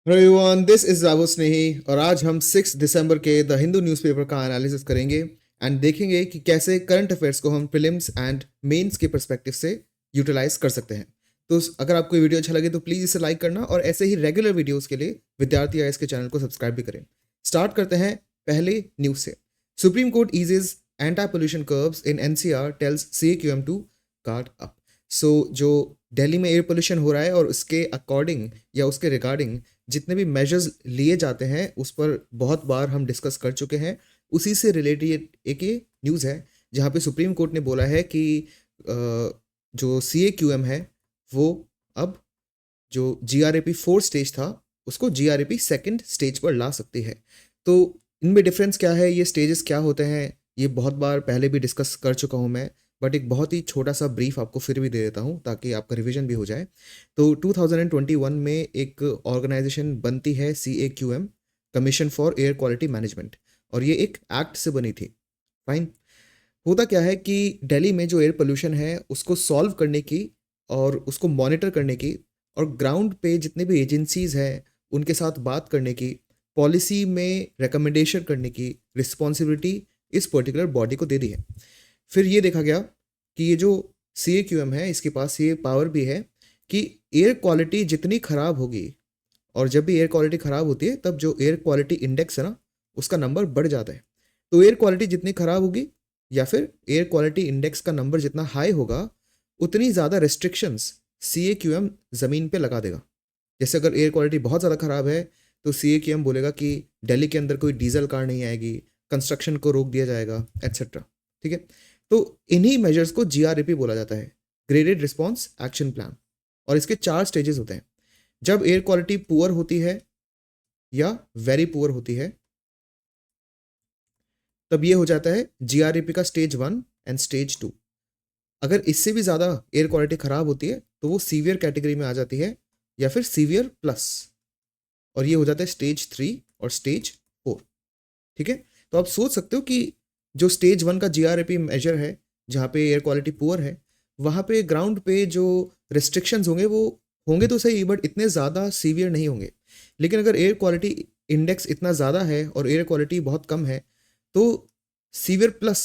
Hello everyone, this is Raghav Snehi और आज हम 6 दिसंबर के द हिंदू न्यूज़पेपर का एनालिसिस करेंगे एंड देखेंगे कि कैसे करंट अफेयर्स को हम प्रीलिम्स एंड मेंस के पर्सपेक्टिव से यूटिलाइज कर सकते हैं। तो अगर आपको ये वीडियो अच्छा लगे तो प्लीज़ इसे लाइक करना और ऐसे ही रेगुलर वीडियोस के लिए विद्यार्थी आईएएस के चैनल को सब्सक्राइब भी करें। स्टार्ट करते हैं पहले न्यूज़ से। Supreme court eases anti pollution curbs in NCR tells CAQM to guard up. So जो दिल्ली में एयर पोल्यूशन हो रहा है और उसके अकॉर्डिंग या उसके रिगार्डिंग जितने भी मेजर्स लिए जाते हैं उस पर बहुत बार हम डिस्कस कर चुके हैं। उसी से रिलेटेड एक ये न्यूज़ है जहाँ पे सुप्रीम कोर्ट ने बोला है कि जो सी ए क्यू एम है वो अब जो G R A P 4 stage था उसको G R A P 2nd stage पर ला सकती है। तो इनमें डिफरेंस क्या है, ये स्टेजेस क्या होते हैं, ये बहुत बार पहले भी डिस्कस कर चुका हूँ मैं, बट एक बहुत ही छोटा सा ब्रीफ आपको फिर भी दे देता हूँ ताकि आपका रिवीजन भी हो जाए। तो 2021 में एक ऑर्गेनाइजेशन बनती है CAQM, commission for air quality management, और ये एक एक्ट से बनी थी। फाइन। होता क्या है कि दिल्ली में जो एयर पोल्यूशन है उसको सॉल्व करने की और उसको मॉनिटर करने की और ग्राउंड पे जितने भी एजेंसीज हैं उनके साथ बात करने की, पॉलिसी में रिकमेंडेशन करने की रिस्पॉन्सिबिलिटी इस पर्टिकुलर बॉडी को दे दी है। फिर ये देखा गया कि ये जो CAQM है इसके पास ये पावर भी है कि एयर क्वालिटी जितनी ख़राब होगी, और जब भी एयर क्वालिटी ख़राब होती है तब जो एयर क्वालिटी इंडेक्स है ना उसका नंबर बढ़ जाता है। तो एयर क्वालिटी जितनी ख़राब होगी या फिर एयर क्वालिटी इंडेक्स का नंबर जितना हाई होगा उतनी ज़्यादा रिस्ट्रिक्शंस CAQM ज़मीन पे लगा देगा। जैसे अगर एयर क्वालिटी बहुत ज़्यादा ख़राब है तो CAQM बोलेगा कि दिल्ली के अंदर कोई डीजल कार नहीं आएगी, कंस्ट्रक्शन को रोक दिया जाएगा, एट्सेट्रा। ठीक है। तो इन्हीं मेजर्स को GRAP बोला जाता है, ग्रेडेड रिस्पॉन्स एक्शन प्लान। और इसके 4 स्टेजेस होते हैं। जब एयर क्वालिटी पुअर होती है या वेरी पुअर होती है तब ये हो जाता है GRAP का स्टेज 1 एंड स्टेज 2। अगर इससे भी ज़्यादा एयर क्वालिटी ख़राब होती है तो वो सीवियर कैटेगरी में आ जाती है या फिर सीवियर प्लस, और ये हो जाता है स्टेज 3 और स्टेज 4। ठीक है। तो आप सोच सकते हो कि जो स्टेज 1 का GRAP मेजर है जहाँ पे एयर क्वालिटी पुअर है वहाँ पे ग्राउंड पे जो रिस्ट्रिक्शंस होंगे वो होंगे तो सही, बट इतने ज़्यादा सीवियर नहीं होंगे। लेकिन अगर एयर क्वालिटी इंडेक्स इतना ज़्यादा है और एयर क्वालिटी बहुत कम है तो सीवियर प्लस,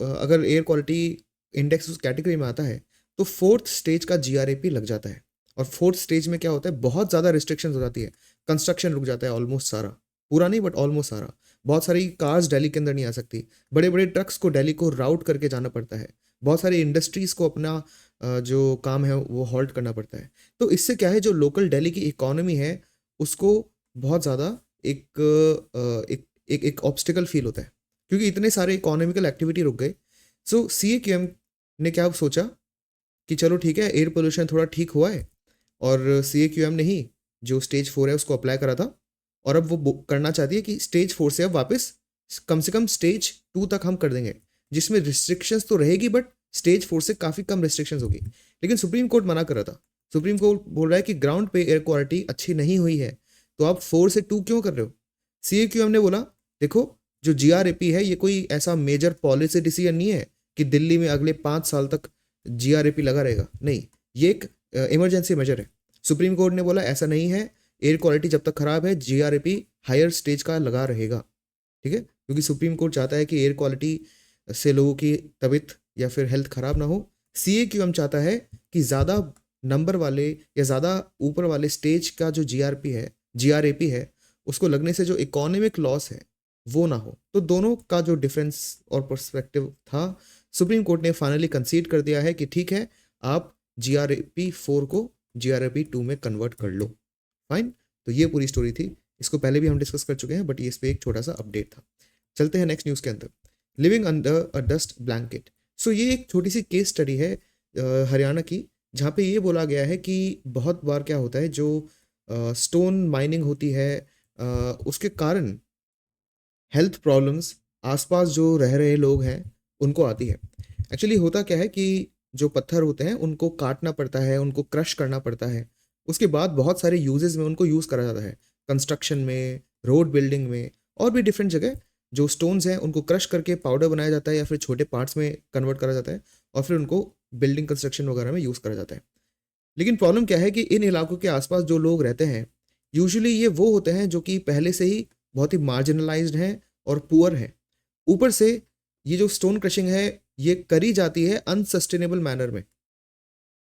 अगर एयर क्वालिटी इंडेक्स उस कैटेगरी में आता है तो 4th स्टेज का GRAP लग जाता है। और 4th स्टेज में क्या होता है, बहुत ज़्यादा रिस्ट्रिक्शंस हो जाती है, कंस्ट्रक्शन रुक जाता है ऑलमोस्ट सारा, पूरा नहीं बट ऑलमोस्ट सारा। बहुत सारी कार्स दिल्ली के अंदर नहीं आ सकती, बड़े बड़े ट्रक्स को दिल्ली को राउट करके जाना पड़ता है, बहुत सारी इंडस्ट्रीज़ को अपना जो काम है वो हॉल्ट करना पड़ता है। तो इससे क्या है, जो लोकल दिल्ली की इकोनॉमी है उसको बहुत ज़्यादा एक ऑब्स्टिकल फील होता है क्योंकि इतने सारे इकोनॉमिकल एक्टिविटी रुक गए। सो CAQM ने क्या सोचा कि चलो ठीक है, एयर पोल्यूशन थोड़ा ठीक हुआ है, और CAQM ने ही जो स्टेज 4 है उसको अप्लाई करा था, और अब वो करना चाहती है कि स्टेज 4 से अब वापस कम से कम स्टेज 2 तक हम कर देंगे, जिसमें रिस्ट्रिक्शंस तो रहेगी बट स्टेज 4 से काफ़ी कम रिस्ट्रिक्शंस होगी। लेकिन सुप्रीम कोर्ट मना कर रहा था। सुप्रीम कोर्ट बोल रहा है कि ग्राउंड पे एयर क्वालिटी अच्छी नहीं हुई है तो आप 4 से 2 क्यों कर रहे हो। CAQM ने बोला देखो, जो GRAP है ये कोई ऐसा मेजर पॉलिसी डिसीजन नहीं है कि दिल्ली में अगले 5 साल तक GRAP लगा रहेगा, नहीं, ये एक इमरजेंसी मेजर है। सुप्रीम कोर्ट ने बोला ऐसा नहीं है, एयर क्वालिटी जब तक खराब है GRAP हायर स्टेज का लगा रहेगा। ठीक है, क्योंकि सुप्रीम कोर्ट चाहता है कि एयर क्वालिटी से लोगों की तबीयत या फिर हेल्थ खराब ना हो। CAQM चाहता है कि ज़्यादा नंबर वाले या ज़्यादा ऊपर वाले स्टेज का जो GRAP है उसको लगने से जो इकोनॉमिक लॉस है वो ना हो। तो दोनों का जो डिफरेंस और पर्सपेक्टिव था, सुप्रीम कोर्ट ने फाइनली कंसीड कर दिया है कि ठीक है, आप GRAP 4 को GRAP 2 में कन्वर्ट कर लो। फाइन। तो ये पूरी स्टोरी थी, इसको पहले भी हम डिस्कस कर चुके हैं बट ये इस पर एक छोटा सा अपडेट था। चलते हैं नेक्स्ट न्यूज़ के अंदर। Living under a dust blanket. So ये एक छोटी सी केस स्टडी है हरियाणा की, जहाँ पे ये बोला गया है कि बहुत बार क्या होता है, जो स्टोन माइनिंग होती है उसके कारण हेल्थ प्रॉब्लम्स आसपास जो रह रहे लोग हैं उनको आती है। एक्चुअली होता क्या है कि जो पत्थर होते हैं उनको काटना पड़ता है, उनको क्रश करना पड़ता है, उसके बाद बहुत सारे यूजेस में उनको यूज़ करा जाता है, कंस्ट्रक्शन में, रोड बिल्डिंग में, और भी डिफरेंट जगह जो स्टोन्स हैं उनको क्रश करके पाउडर बनाया जाता है या फिर छोटे पार्ट्स में कन्वर्ट करा जाता है और फिर उनको बिल्डिंग कंस्ट्रक्शन वगैरह में यूज़ करा जाता है। लेकिन प्रॉब्लम क्या है कि इन इलाकों के आसपास जो लोग रहते हैं यूजुअली ये वो होते हैं जो कि पहले से ही बहुत ही मार्जिनलाइज्ड हैं और पुअर हैं। ऊपर से ये जो स्टोन क्रशिंग है ये करी जाती है अनसस्टेनेबल मैनर में।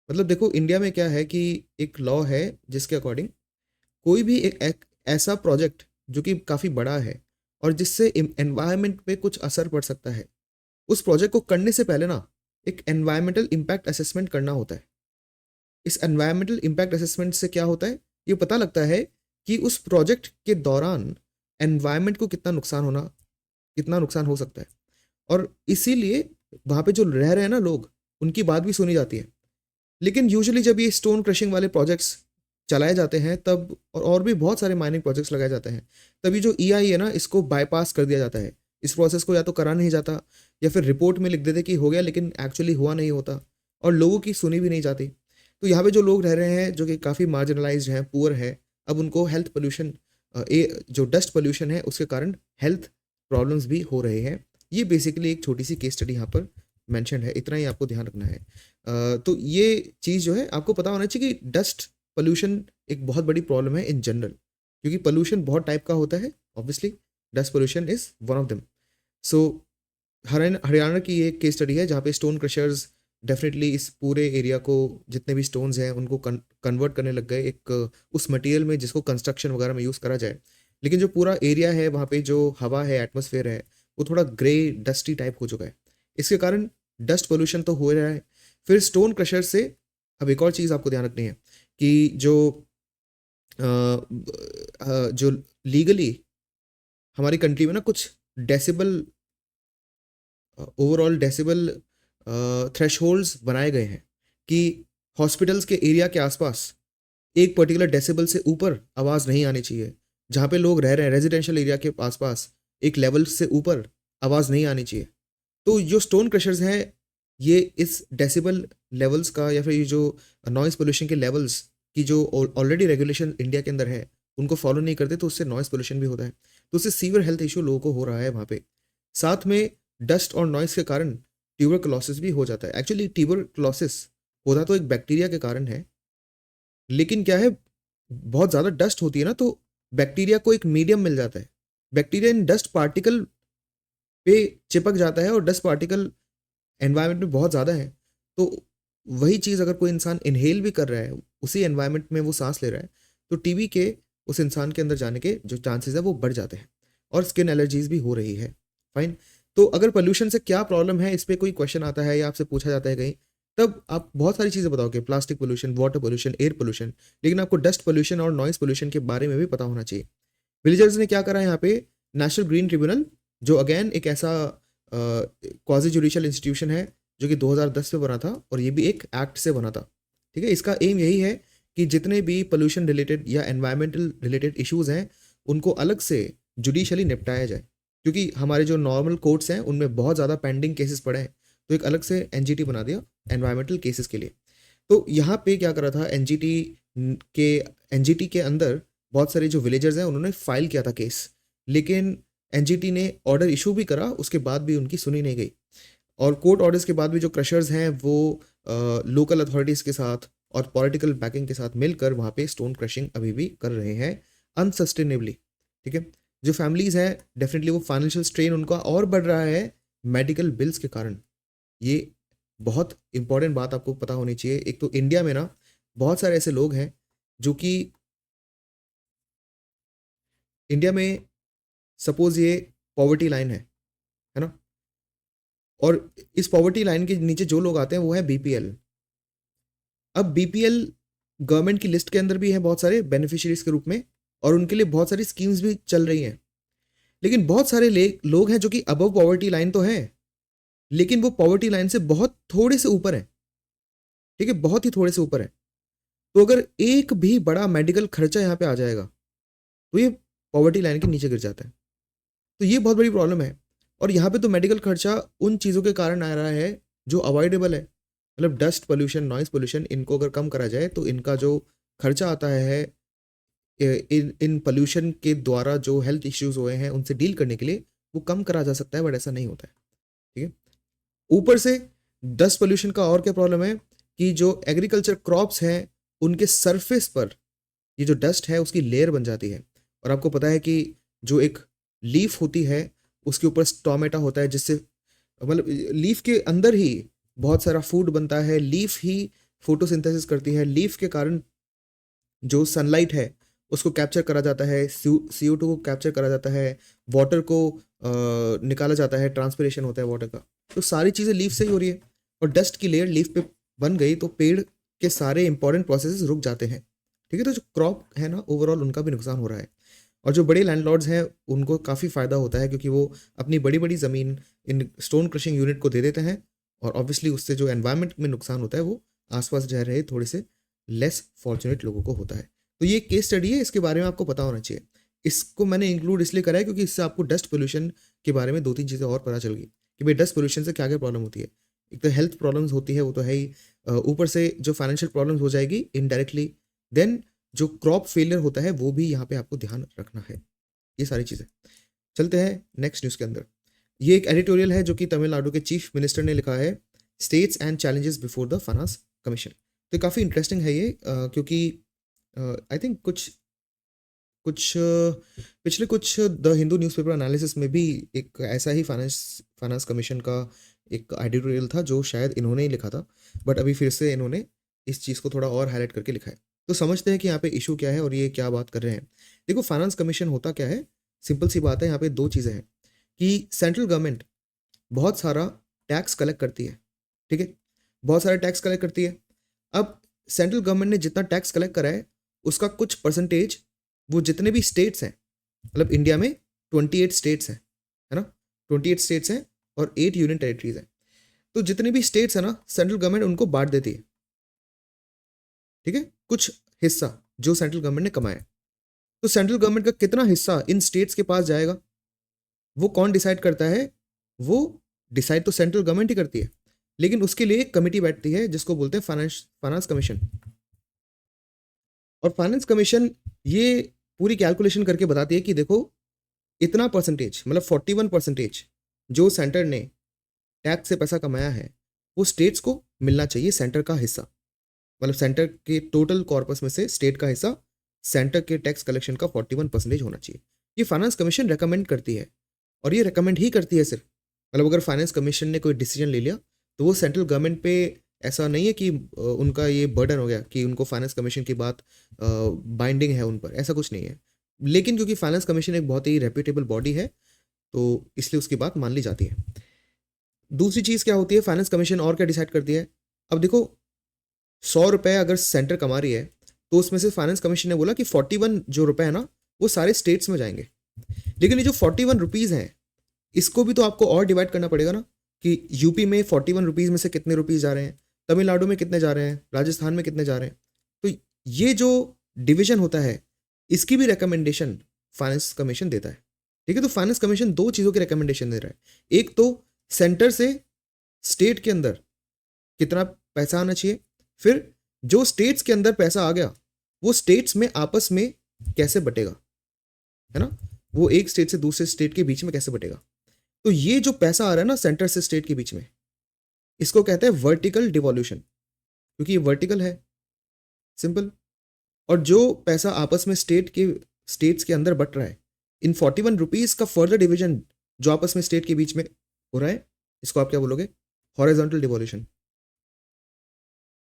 मतलब देखो इंडिया में क्या है कि एक लॉ है जिसके अकॉर्डिंग कोई भी एक ऐसा प्रोजेक्ट जो कि काफ़ी बड़ा है और जिससे एनवायरनमेंट पे कुछ असर पड़ सकता है, उस प्रोजेक्ट को करने से पहले ना एक एनवायरमेंटल इम्पैक्ट असेसमेंट करना होता है। इस एनवायरमेंटल इम्पैक्ट असेसमेंट से क्या होता है, ये पता लगता है कि उस प्रोजेक्ट के दौरान एनवायरनमेंट को कितना नुकसान हो सकता है। और इसीलिए वहाँ पे जो रह रहे हैं ना लोग, उनकी बात भी सुनी जाती है। लेकिन यूजुअली जब ये स्टोन क्रशिंग वाले प्रोजेक्ट्स चलाए जाते हैं तब और भी बहुत सारे माइनिंग प्रोजेक्ट्स लगाए जाते हैं, तभी जो ईआई है ना इसको बाईपास कर दिया जाता है। इस प्रोसेस को या तो करा नहीं जाता या फिर रिपोर्ट में लिख देते कि हो गया, लेकिन एक्चुअली हुआ नहीं होता और लोगों की सुनी भी नहीं जाती। तो यहाँ पे जो लोग रह रहे हैं जो कि काफ़ी मार्जिनलाइज्ड हैं, पुअर है, अब उनको हेल्थ पोल्यूशन जो डस्ट पोल्यूशन है उसके कारण हेल्थ प्रॉब्लम्स भी हो रहे हैं। ये बेसिकली एक छोटी सी केस स्टडी यहाँ पर मेंशन है, इतना ही आपको ध्यान रखना है। तो ये चीज़ जो है आपको पता होना चाहिए कि डस्ट पोल्यूशन एक बहुत बड़ी प्रॉब्लम है इन जनरल, क्योंकि पोल्यूशन बहुत टाइप का होता है। Obviously dust pollution is one of them. So Haryana की ये केस स्टडी है जहाँ पे स्टोन क्रशर्स डेफिनेटली इस पूरे एरिया को, जितने भी स्टोन्स हैं उनको कन्वर्ट करने लग गए एक उस मटेरियल में जिसको कंस्ट्रक्शन वगैरह में यूज़ करा जाए। लेकिन जो पूरा एरिया है वहाँ पे जो हवा है, एटमॉस्फेयर है, वो थोड़ा ग्रे डस्टी टाइप हो चुका है। इसके कारण डस्ट पोल्यूशन तो हो रहा है। फिर स्टोन क्रशर से अब एक और चीज़ आपको ध्यान रखनी है कि जो लीगली हमारी कंट्री में ना कुछ डेसिबल ओवरऑल डेसिबल थ्रेशहोल्ड्स बनाए गए हैं कि हॉस्पिटल्स के एरिया के आसपास एक पर्टिकुलर डेसिबल से ऊपर आवाज़ नहीं आनी चाहिए। जहाँ पे लोग रह रहे हैं रेजिडेंशियल एरिया के आसपास एक लेवल से ऊपर आवाज़ नहीं आनी चाहिए। तो जो स्टोन क्रशर्स हैं ये इस डेसिबल लेवल्स का या फिर ये जो नॉइज़ पोल्यूशन के लेवल्स की जो ऑलरेडी रेगुलेशन इंडिया के अंदर है उनको फॉलो नहीं करते, तो उससे नॉइज़ पोल्यूशन भी होता है। तो उससे सीवियर हेल्थ इशू लोगों को हो रहा है वहाँ पे। साथ में डस्ट और नॉइज़ के कारण ट्यूबरकुलोसिस भी हो जाता है। एक्चुअली ट्यूबरकुलोसिस होता तो एक बैक्टीरिया के कारण है, लेकिन क्या है बहुत ज़्यादा डस्ट होती है ना तो बैक्टीरिया को एक मीडियम मिल जाता है। बैक्टीरिया इन डस्ट पार्टिकल पे चिपक जाता है और डस्ट पार्टिकल एनवायरनमेंट में बहुत ज़्यादा है। तो वही चीज़ अगर कोई इंसान इनहेल भी कर रहा है, उसी एनवायरनमेंट में वो सांस ले रहा है, तो टीबी के उस इंसान के अंदर जाने के जो चांसेस है वो बढ़ जाते हैं और स्किन एलर्जीज भी हो रही है। फाइन। तो अगर पोल्यूशन से क्या प्रॉब्लम है इस पर कोई क्वेश्चन आता है या आपसे पूछा जाता है कहीं, तब आप बहुत सारी चीज़ें बताओगे, plastic pollution, water pollution, air pollution, लेकिन आपको डस्ट पोल्यूशन और नॉइस पोल्यूशन के बारे में भी पता होना चाहिए। विलेजर्स ने क्या करा यहाँ पे, नेशनल ग्रीन ट्रिब्यूनल जो अगेन एक ऐसा क्वाजी जुडिशियल इंस्टीट्यूशन है जो कि 2010 में बना था और ये भी एक एक्ट से बना था। ठीक है, इसका एम यही है कि जितने भी पोल्यूशन रिलेटेड या एनवायरमेंटल रिलेटेड इश्यूज हैं उनको अलग से जुडिशली निपटाया जाए, क्योंकि हमारे जो नॉर्मल कोर्ट्स हैं उनमें बहुत ज़्यादा पेंडिंग केसेस पड़े हैं। तो एक अलग से एनजीटी बना दिया एनवायरमेंटल केसेस के लिए। तो यहाँ पे क्या करा था एनजीटी के अंदर बहुत सारे जो विलेजर्स हैं उन्होंने फाइल किया था केस, लेकिन एनजीटी ने ऑर्डर इशू भी करा, उसके बाद भी उनकी सुनी नहीं गई। और कोर्ट ऑर्डर्स के बाद भी जो क्रशर्स हैं वो लोकल अथॉरिटीज़ के साथ और पॉलिटिकल बैकिंग के साथ मिलकर वहाँ पे स्टोन क्रशिंग अभी भी कर रहे हैं अनसस्टेनेबली। ठीक है, जो फैमिलीज़ हैं डेफिनेटली वो फाइनेंशियल स्ट्रेन उनका और बढ़ रहा है मेडिकल बिल्स के कारण। ये बहुत इंपॉर्टेंट बात आपको पता होनी चाहिए। एक तो इंडिया में ना बहुत सारे ऐसे लोग हैं जो कि इंडिया में सपोज ये पॉवर्टी लाइन है ना, और इस पॉवर्टी लाइन के नीचे जो लोग आते हैं वो है बीपीएल। अब बीपीएल गवर्नमेंट की लिस्ट के अंदर भी है बहुत सारे बेनिफिशियरीज के रूप में और उनके लिए बहुत सारी स्कीम्स भी चल रही हैं, लेकिन बहुत सारे लोग हैं जो कि अबव पॉवर्टी लाइन तो है लेकिन वो पॉवर्टी लाइन से बहुत थोड़े से ऊपर है। ठीक है, बहुत ही थोड़े से ऊपर है। तो अगर एक भी बड़ा मेडिकल खर्चा यहाँ पे आ जाएगा तो ये पॉवर्टी लाइन के नीचे गिर जाता है। तो ये बहुत बड़ी प्रॉब्लम है। और यहाँ पे तो मेडिकल खर्चा उन चीज़ों के कारण आ रहा है जो अवॉइडेबल है, मतलब डस्ट पोल्यूशन, नॉइस पोल्यूशन, इनको अगर कम करा जाए तो इनका जो खर्चा आता है इन पोल्यूशन के द्वारा जो हेल्थ इश्यूज हुए हैं उनसे डील करने के लिए वो कम करा जा सकता है, बट ऐसा नहीं होता है। ठीक है, ऊपर से डस्ट पोल्यूशन का और क्या प्रॉब्लम है कि जो एग्रीकल्चर क्रॉप्स हैं उनके सरफेस पर ये जो डस्ट है उसकी लेयर बन जाती है। और आपको पता है कि जो एक लीफ होती है उसके ऊपर स्टोमेटा होता है, जिससे मतलब लीफ के अंदर ही बहुत सारा फूड बनता है, लीफ ही फोटोसिंथेसिस करती है, लीफ के कारण जो सनलाइट है उसको कैप्चर करा जाता है, CO2 को कैप्चर करा जाता है, वाटर को निकाला जाता है, ट्रांसपिरेशन होता है वाटर का। तो सारी चीज़ें लीफ से ही हो रही है, और डस्ट की लेयर लीफ पे बन गई तो पेड़ के सारे इंपॉर्टेंट प्रोसेसेस रुक जाते हैं। ठीक है, तो जो क्रॉप है ना ओवरऑल उनका भी नुकसान हो रहा है। और जो बड़े लैंडलॉर्ड्स हैं उनको काफ़ी फ़ायदा होता है, क्योंकि वो अपनी बड़ी बड़ी ज़मीन इन स्टोन क्रशिंग यूनिट को दे देते हैं, और ऑब्वियसली उससे जो एनवायरनमेंट में नुकसान होता है वो आसपास रह रहे थोड़े से लेस फॉर्चुनेट लोगों को होता है। तो ये केस स्टडी है, इसके बारे में आपको पता होना चाहिए। इसको मैंने इंक्लूड इसलिए करा है क्योंकि इससे आपको डस्ट पोल्यूशन के बारे में 2-3 चीज़ें और पता चल गई कि भाई डस्ट पोल्यूशन से क्या-क्या प्रॉब्लम होती है। एक तो हेल्थ प्रॉब्लम्स होती है, वो तो है ही, ऊपर से जो फाइनेंशियल प्रॉब्लम्स हो जाएगी इनडायरेक्टली, देन जो क्रॉप फेलियर होता है वो भी यहाँ पे आपको ध्यान रखना है। ये सारी चीज़ें। चलते हैं नेक्स्ट न्यूज़ के अंदर। ये एक एडिटोरियल है जो कि तमिलनाडु के चीफ मिनिस्टर ने लिखा है, states and challenges before the finance commission. तो काफ़ी इंटरेस्टिंग है ये, क्योंकि आई थिंक पिछले कुछ द हिंदू न्यूज़पेपर एनालिसिस में भी एक ऐसा ही फाइनेंस कमीशन का एक एडिटोरियल था जो शायद इन्होंने ही लिखा था, बट अभी फिर से इन्होंने इस चीज़ को थोड़ा और हाईलाइट करके लिखा है। तो समझते हैं कि यहाँ पे इशू क्या है और ये क्या बात कर रहे हैं। देखो, फाइनेंस कमीशन होता क्या है, सिंपल सी बात है। यहाँ पे दो चीज़ें हैं कि सेंट्रल गवर्नमेंट बहुत सारा टैक्स कलेक्ट करती है, ठीक है, बहुत सारा टैक्स कलेक्ट करती है। अब सेंट्रल गवर्नमेंट ने जितना टैक्स कलेक्ट करा है उसका कुछ परसेंटेज वो जितने भी स्टेट्स हैं, मतलब इंडिया में 28 स्टेट्स हैं, है ना, 28 स्टेट्स हैं और 8 यूनियन टेरिटरीज हैं। तो जितने भी स्टेट्स हैं ना, सेंट्रल गवर्नमेंट उनको बांट देती है, ठीक है, कुछ हिस्सा जो सेंट्रल गवर्नमेंट ने कमाया है। तो सेंट्रल गवर्नमेंट का कितना हिस्सा इन स्टेट्स के पास जाएगा वो कौन डिसाइड करता है? वो डिसाइड तो सेंट्रल गवर्नमेंट ही करती है, लेकिन उसके लिए एक कमेटी बैठती है जिसको बोलते हैं फाइनेंस कमीशन। और फाइनेंस कमीशन ये पूरी कैलकुलेशन करके बताती है कि देखो, इतना परसेंटेज मतलब 41% जो सेंटर ने टैक्स से पैसा कमाया है वो स्टेट्स को मिलना चाहिए, सेंटर का हिस्सा, मतलब सेंटर के टोटल कॉर्पस में से स्टेट का हिस्सा सेंटर के टैक्स कलेक्शन का 41% होना चाहिए। ये फाइनेंस कमीशन रेकमेंड करती है, और ये रेकमेंड ही करती है सिर्फ, मतलब अगर फाइनेंस कमीशन ने कोई डिसीजन ले लिया तो वो सेंट्रल गवर्नमेंट पे ऐसा नहीं है कि उनका ये बर्डन हो गया कि उनको फाइनेंस कमीशन की बात बाइंडिंग है उन पर, ऐसा कुछ नहीं है। लेकिन क्योंकि फाइनेंस कमीशन एक बहुत ही रेप्यूटेबल बॉडी है तो इसलिए उसकी बात मान ली जाती है। दूसरी चीज़ क्या होती है, फाइनेंस कमीशन और क्या डिसाइड करती है? अब देखो, 100 रुपये अगर सेंटर कमा रही है तो उसमें से फाइनेंस कमीशन ने बोला कि 41 जो रुपए है ना वो सारे स्टेट्स में जाएंगे। लेकिन ये जो 41 रुपीज़ हैं इसको भी तो आपको और डिवाइड करना पड़ेगा ना, कि यूपी में 41 रुपीज़ में से कितने रुपीज़ जा रहे हैं, तमिलनाडु में कितने जा रहे हैं, राजस्थान में कितने जा रहे हैं। तो ये जो डिवीजन होता है इसकी भी रिकमेंडेशन फाइनेंस कमीशन देता है, ठीक है। तो फाइनेंस कमीशन दो चीज़ों की रिकमेंडेशन दे रहा है, एक तो सेंटर से स्टेट के अंदर कितना पैसा आना चाहिए, फिर जो स्टेट्स के अंदर पैसा आ गया वो स्टेट्स में आपस में कैसे बटेगा, है ना, वो एक स्टेट से दूसरे स्टेट के बीच में कैसे बटेगा। तो ये जो पैसा आ रहा है ना सेंटर से स्टेट के बीच में, इसको कहते हैं वर्टिकल डिवॉल्यूशन, क्योंकि ये वर्टिकल है, सिंपल। और जो पैसा आपस में स्टेट्स के अंदर बट रहा है, इन 41 रुपीज़ का फर्दर डिवीजन जो आपस में स्टेट के बीच में हो रहा है, इसको आप क्या बोलोगे? हॉरिजॉन्टल डिवॉल्यूशन,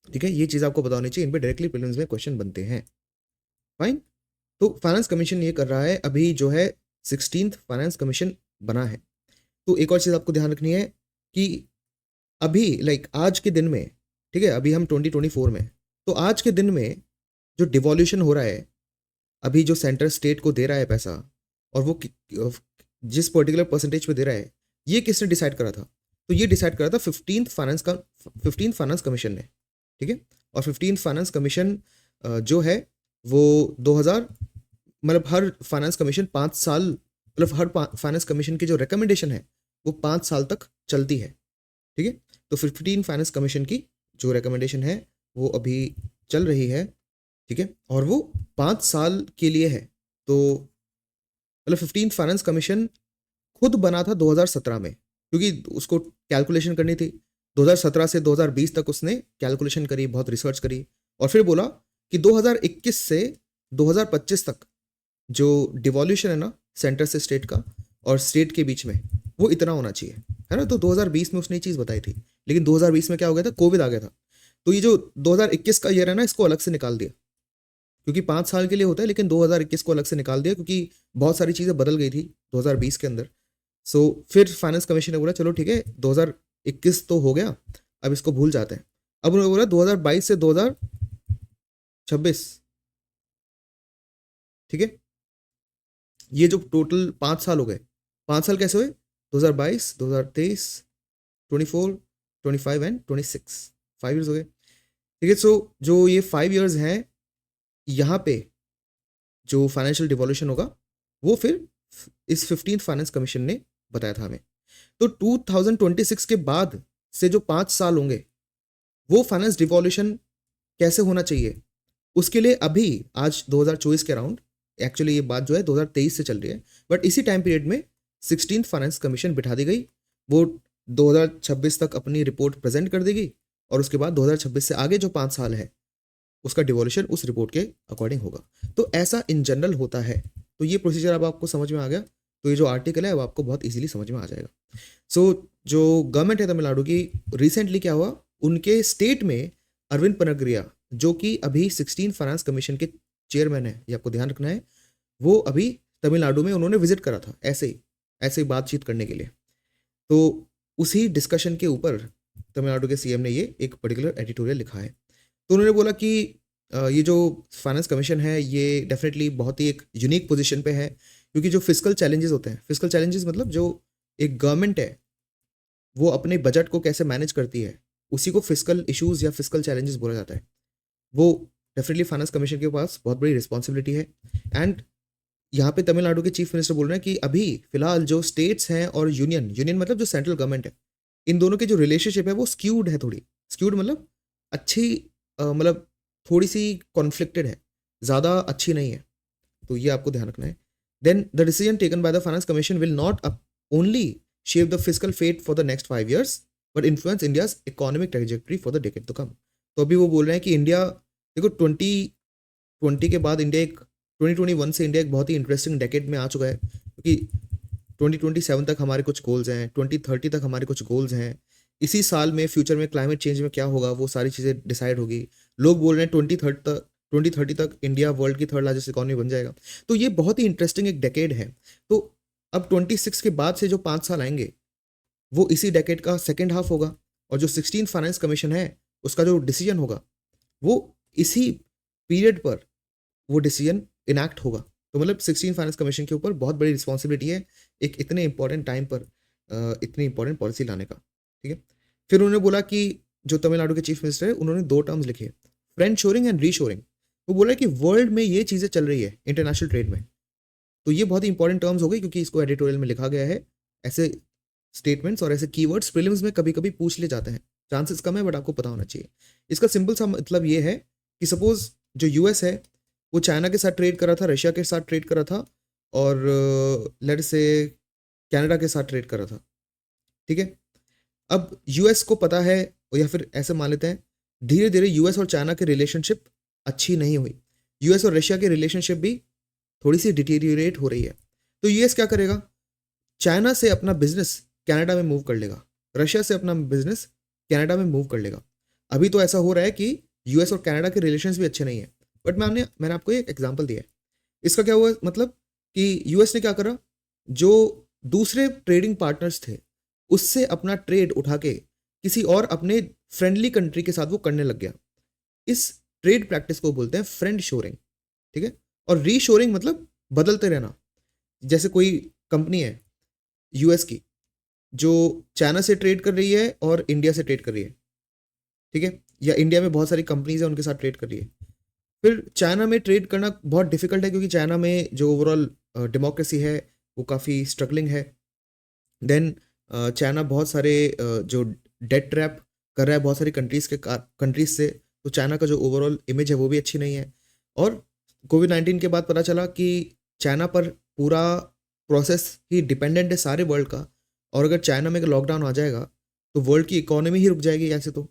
ठीक है। ये चीज़ आपको बतानी चाहिए, इन पे डायरेक्टली प्रीलिम्स में क्वेश्चन बनते हैं। फाइन। तो फाइनेंस कमीशन ये कर रहा है, अभी जो है 16th फाइनेंस कमीशन बना है। तो एक और चीज़ आपको ध्यान रखनी है कि अभी लाइक आज के दिन में, ठीक है, अभी हम 2024 में, तो आज के दिन में जो डिवॉल्यूशन हो रहा है, अभी जो सेंटर स्टेट को दे रहा है पैसा और वो जिस पर्टिकुलर परसेंटेज पे दे रहा है, ये किसने डिसाइड करा था? तो ये डिसाइड करा था 15th फाइनेंस कमीशन ने, ठीक है। और 15th फाइनेंस कमीशन जो है वो 2000 मतलब हर फाइनेंस कमीशन 5 साल, मतलब हर फाइनेंस कमीशन की जो रिकमेंडेशन है वो 5 साल तक चलती है, ठीक है। तो 15 फाइनेंस कमीशन की जो रिकमेंडेशन है वो अभी चल रही है, ठीक है, और वो 5 साल के लिए है। तो मतलब 15 फाइनेंस कमीशन खुद बना था 2017 में, क्योंकि उसको कैलकुलेशन करनी थी। 2017 से 2020 तक उसने कैलकुलेशन करी, बहुत रिसर्च करी, और फिर बोला कि 2021 से 2025 तक जो डिवॉल्यूशन है ना सेंटर से स्टेट का और स्टेट के बीच में, वो इतना होना चाहिए, है ना। तो 2020 में उसने ये चीज़ बताई थी, लेकिन 2020 में क्या हो गया था, कोविड आ गया था। तो ये जो 2021 का ईयर है ना, इसको अलग से निकाल दिया, क्योंकि 5 साल के लिए होता है, लेकिन 2021 को अलग से निकाल दिया क्योंकि बहुत सारी चीज़ें बदल गई थी 2020 के अंदर। सो फिर फाइनेंस कमीशन ने बोला चलो ठीक है 2021 तो हो गया, अब इसको भूल जाते हैं। अब उन्होंने बोला 2022 से 2026, ठीक है। ये जो टोटल 5 साल हो गए, 5 साल कैसे हुए, 2022, 2023, 24, 25 एंड 26, 5 ईयर्स हो गए, ठीक है। सो जो ये 5 ईयर्स हैं, यहाँ पे जो फाइनेंशियल डिवॉल्यूशन होगा वो फिर इस 15th फाइनेंस कमीशन ने बताया था हमें। तो 2026 के बाद से जो 5 साल होंगे, वो फाइनेंस डिवॉल्यूशन कैसे होना चाहिए, उसके लिए अभी आज 2024 के अराउंड, एक्चुअली ये बात जो है 2023 से चल रही है, बट इसी टाइम पीरियड में 16th फाइनेंस कमीशन बिठा दी गई। वो 2026 तक अपनी रिपोर्ट प्रेजेंट कर देगी और उसके बाद 2026 से आगे जो 5 साल है उसका डिवॉल्यूशन उस रिपोर्ट के अकॉर्डिंग होगा। तो ऐसा इन जनरल होता है। तो ये प्रोसीजर अब आपको समझ में आ गया, तो ये जो आर्टिकल है वो आपको बहुत इजीली समझ में आ जाएगा। सो जो गवर्नमेंट है तमिलनाडु की, रिसेंटली क्या हुआ, उनके स्टेट में अरविंद पनगरिया, जो कि अभी 16 फाइनेंस कमीशन के चेयरमैन है, ये आपको ध्यान रखना है, वो अभी तमिलनाडु में उन्होंने विजिट करा था ऐसे ही बातचीत करने के लिए। तो उसी डिस्कशन के ऊपर तमिलनाडु के सीएम ने ये एक पर्टिकुलर एडिटोरियल लिखा है। तो उन्होंने बोला कि ये जो फाइनेंस कमीशन है ये डेफिनेटली बहुत ही एक यूनिक पोजीशन पे है, क्योंकि जो फिस्कल चैलेंजेस होते हैं, फिस्कल चैलेंजेस मतलब जो एक गवर्नमेंट है वो अपने बजट को कैसे मैनेज करती है, उसी को फिस्कल इश्यूज या फिस्कल चैलेंजेस बोला जाता है। वो डेफिनेटली फाइनेंस कमीशन के पास बहुत बड़ी रिस्पॉन्सिबिलिटी है। एंड यहाँ पे तमिलनाडु के चीफ मिनिस्टर बोल रहे हैं कि अभी फिलहाल जो स्टेट्स हैं और यूनियन मतलब जो सेंट्रल गवर्नमेंट है, इन दोनों की जो रिलेशनशिप है वो स्क्यूड है, थोड़ी स्क्यूड मतलब अच्छी, मतलब थोड़ी सी कॉन्फ्लिक्टेड है, ज़्यादा अच्छी नहीं है। तो ये आपको ध्यान रखना है। Then the decision taken by the finance commission will not only shape the physical fate for the next 5 years but influence India's economic trajectory for the decade to come. तो अभी वो बोल रहे हैं कि इंडिया, देखो 2020 के बाद इंडिया एक 2021 से इंडिया एक बहुत ही इंटरेस्टिंग डेकेड में आ चुका है, क्योंकि 2027 तक हमारे कुछ गोल्स हैं, 2030 तक हमारे कुछ गोल्स हैं। इसी साल में फ्यूचर में क्लाइमेट चेंज में क्या होगा वो सारी चीज़ें डिसाइड होगी। लोग बोल रहे हैं 2030 तक इंडिया वर्ल्ड की 3rd लार्जेस्ट इकॉनमी बन जाएगा। तो ये बहुत ही इंटरेस्टिंग एक डेकेड है। तो अब 26 के बाद से जो 5 साल आएंगे वो इसी डेकेड का सेकेंड हाफ होगा, और जो 16 फाइनेंस कमीशन है उसका जो डिसीजन होगा वो इसी पीरियड पर वो डिसीजन इनैक्ट होगा। तो मतलब 16 फाइनेंस कमीशन के ऊपर बहुत बड़ी रिस्पॉन्सिबिलिटी है एक इतने इंपॉर्टेंट टाइम पर इतनी इंपॉर्टेंट पॉलिसी लाने का, ठीक है। फिर उन्होंने बोला कि जो तमिलनाडु के चीफ मिनिस्टर है उन्होंने 2 टर्म्स लिखे, फ्रेंड शोरिंग एंड रीशोरिंग। वो बोला कि वर्ल्ड में ये चीज़ें चल रही है इंटरनेशनल ट्रेड में, तो ये बहुत ही इंपॉर्टेंट टर्म्स हो गई, क्योंकि इसको एडिटोरियल में लिखा गया है। ऐसे स्टेटमेंट्स और ऐसे कीवर्ड्स प्रीलिम्स में कभी कभी पूछ ले जाते हैं, चांसेस कम है बट आपको पता होना चाहिए। इसका सिंपल सा मतलब ये है कि सपोज जो यूएस है वो चाइना के साथ ट्रेड कर रहा था, रशिया के साथ ट्रेड कर रहा था, और लेट्स से कनाडा के साथ ट्रेड कर रहा था, ठीक है। अब यूएस को पता है, या फिर ऐसे मान लेते हैं धीरे धीरे यूएस और चाइना की रिलेशनशिप अच्छी नहीं हुई, यूएस और रशिया की रिलेशनशिप भी थोड़ी सी डिटीरियोरेट हो रही है। तो यूएस क्या करेगा, चाइना से अपना बिजनेस कनाडा में मूव कर लेगा, रशिया से अपना बिजनेस कनाडा में मूव कर लेगा। अभी तो ऐसा हो रहा है कि यूएस और कनाडा के रिलेशंस भी अच्छे नहीं है, बट मैंने आपको एक एग्जांपल दिया है। इसका क्या हुआ, मतलब कि यूएस ने क्या करा, जो दूसरे ट्रेडिंग पार्टनर्स थे उससे अपना ट्रेड उठा के किसी और अपने फ्रेंडली कंट्री के साथ वो करने लग गया। इस ट्रेड प्रैक्टिस को बोलते हैं फ्रेंड शोरिंग, ठीक है। और रीशोरिंग मतलब बदलते रहना। जैसे कोई कंपनी है यूएस की जो चाइना से ट्रेड कर रही है और इंडिया से ट्रेड कर रही है, ठीक है, या इंडिया में बहुत सारी कंपनीज है उनके साथ ट्रेड कर रही है। फिर चाइना में ट्रेड करना बहुत डिफिकल्ट है, क्योंकि चाइना में जो ओवरऑल डेमोक्रेसी है वो काफ़ी स्ट्रगलिंग है। देन चाइना बहुत सारे जो डेट ट्रैप कर रहा है बहुत सारी कंट्रीज से, तो चाइना का जो ओवरऑल इमेज है वो भी अच्छी नहीं है। और कोविड-19 के बाद पता चला कि चाइना पर पूरा प्रोसेस ही डिपेंडेंट है सारे वर्ल्ड का, और अगर चाइना में लॉकडाउन आ जाएगा तो वर्ल्ड की इकोनॉमी ही रुक जाएगी ऐसे। तो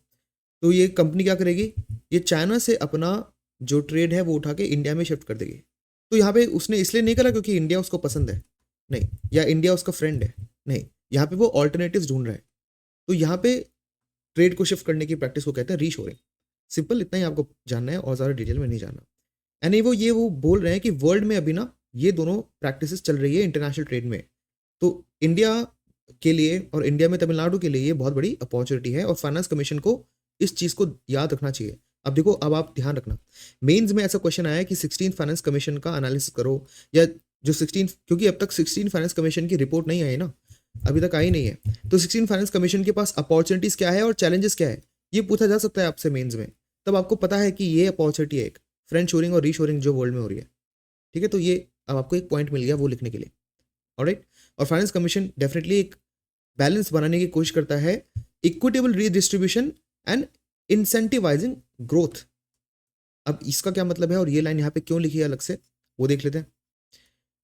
ये कंपनी क्या करेगी, ये चाइना से अपना जो ट्रेड है वो उठा के इंडिया में शिफ्ट कर देगी। तो यहाँ पे उसने इसलिए नहीं करा क्योंकि इंडिया उसको पसंद है, नहीं, या इंडिया उसका फ्रेंड है, नहीं, यहाँ पे वो ऑल्टरनेटिव्स ढूंढ रहा है। तो यहाँ पे ट्रेड को शिफ्ट करने की प्रैक्टिस को कहते हैं रीशोरिंग। सिंपल इतना ही आपको जानना है और ज़्यादा डिटेल में नहीं जानना। यानी वो बोल रहे हैं कि वर्ल्ड में अभी ना ये दोनों प्रैक्टिसेस चल रही है इंटरनेशनल ट्रेड में। तो इंडिया के लिए और इंडिया में तमिलनाडु के लिए ये बहुत बड़ी अपॉर्चुनिटी है और फाइनेंस कमीशन को इस चीज़ को याद रखना चाहिए। अब देखो, अब आप ध्यान रखना, मेंस में ऐसा क्वेश्चन आया है कि 16 फाइनेंस कमीशन का एनालिसिस करो, या जो 16, क्योंकि अब तक 16 फाइनेंस कमीशन की रिपोर्ट नहीं आई ना, अभी तक आई नहीं है, तो 16 फाइनेंस कमीशन के पास अपॉर्चुनिटीज़ क्या है और चैलेंजेस क्या है, ये पूछा जा सकता है आपसे मेंस में। तब आपको पता है कि ये अपॉर्चुनिटी है एक फ्रेंड शोरिंग और रीशोरिंग जो वर्ल्ड में हो रही है। ठीक है, तो ये अब आपको एक पॉइंट मिल गया वो लिखने के लिए। ऑलराइट, और फाइनेंस कमीशन डेफिनेटली एक बैलेंस बनाने की कोशिश करता है, equitable redistribution and incentivising growth. अब इसका क्या मतलब है और ये लाइन यहाँ पे क्यों लिखी है अलग से, वो देख लेते हैं।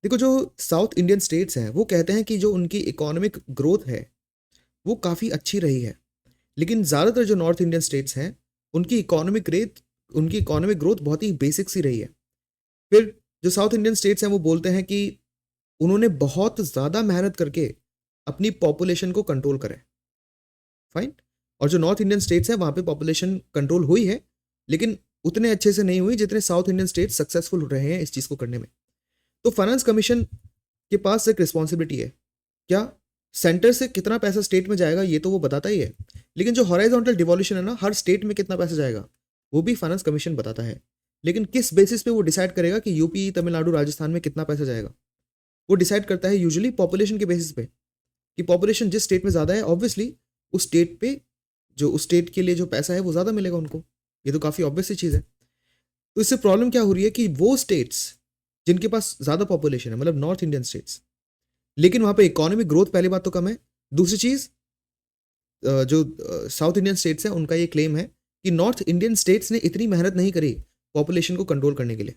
देखो, जो साउथ इंडियन स्टेट्स हैं वो कहते हैं कि जो उनकी इकोनॉमिक ग्रोथ है वो काफ़ी अच्छी रही है, लेकिन ज़्यादातर जो नॉर्थ इंडियन स्टेट्स हैं उनकी इकोनॉमिक ग्रोथ बहुत ही बेसिक सी रही है। फिर जो साउथ इंडियन स्टेट्स हैं वो बोलते हैं कि उन्होंने बहुत ज़्यादा मेहनत करके अपनी पॉपुलेशन को कंट्रोल करा है। फाइन। और जो नॉर्थ इंडियन स्टेट्स हैं वहाँ पे पॉपुलेशन कंट्रोल हुई है, लेकिन उतने अच्छे से नहीं हुई जितने साउथ इंडियन स्टेट्स सक्सेसफुल रहे हैं इस चीज़ को करने में। तो फाइनेंस कमीशन के पास एक रिस्पॉन्सिबिलिटी है, क्या सेंटर से कितना पैसा स्टेट में जाएगा ये तो वो बताता ही है, लेकिन जो हॉराइजॉन्टल डिवोल्यूशन है ना, हर स्टेट में कितना पैसा जाएगा वो भी फाइनेंस कमीशन बताता है। लेकिन किस बेसिस पे वो डिसाइड करेगा कि यूपी, तमिलनाडु, राजस्थान में कितना पैसा जाएगा, वो डिसाइड करता है यूजुअली पॉपुलेशन के बेसिस पे, कि पॉपुलेशन जिस स्टेट में ज़्यादा है ऑब्वियसली उस स्टेट पे जो उस स्टेट के लिए जो पैसा है वो ज़्यादा मिलेगा उनको। ये तो काफ़ी ऑब्वियस सी चीज़ है। तो इससे प्रॉब्लम क्या हो रही है कि वो स्टेट्स जिनके पास ज़्यादा पॉपुलेशन है, मतलब नॉर्थ इंडियन स्टेट्स, लेकिन वहाँ पे इकोनॉमिक ग्रोथ पहली बात तो कम है, दूसरी चीज़ जो साउथ इंडियन स्टेट्स हैं उनका ये क्लेम है कि नॉर्थ इंडियन स्टेट्स ने इतनी मेहनत नहीं करी पॉपुलेशन को कंट्रोल करने के लिए।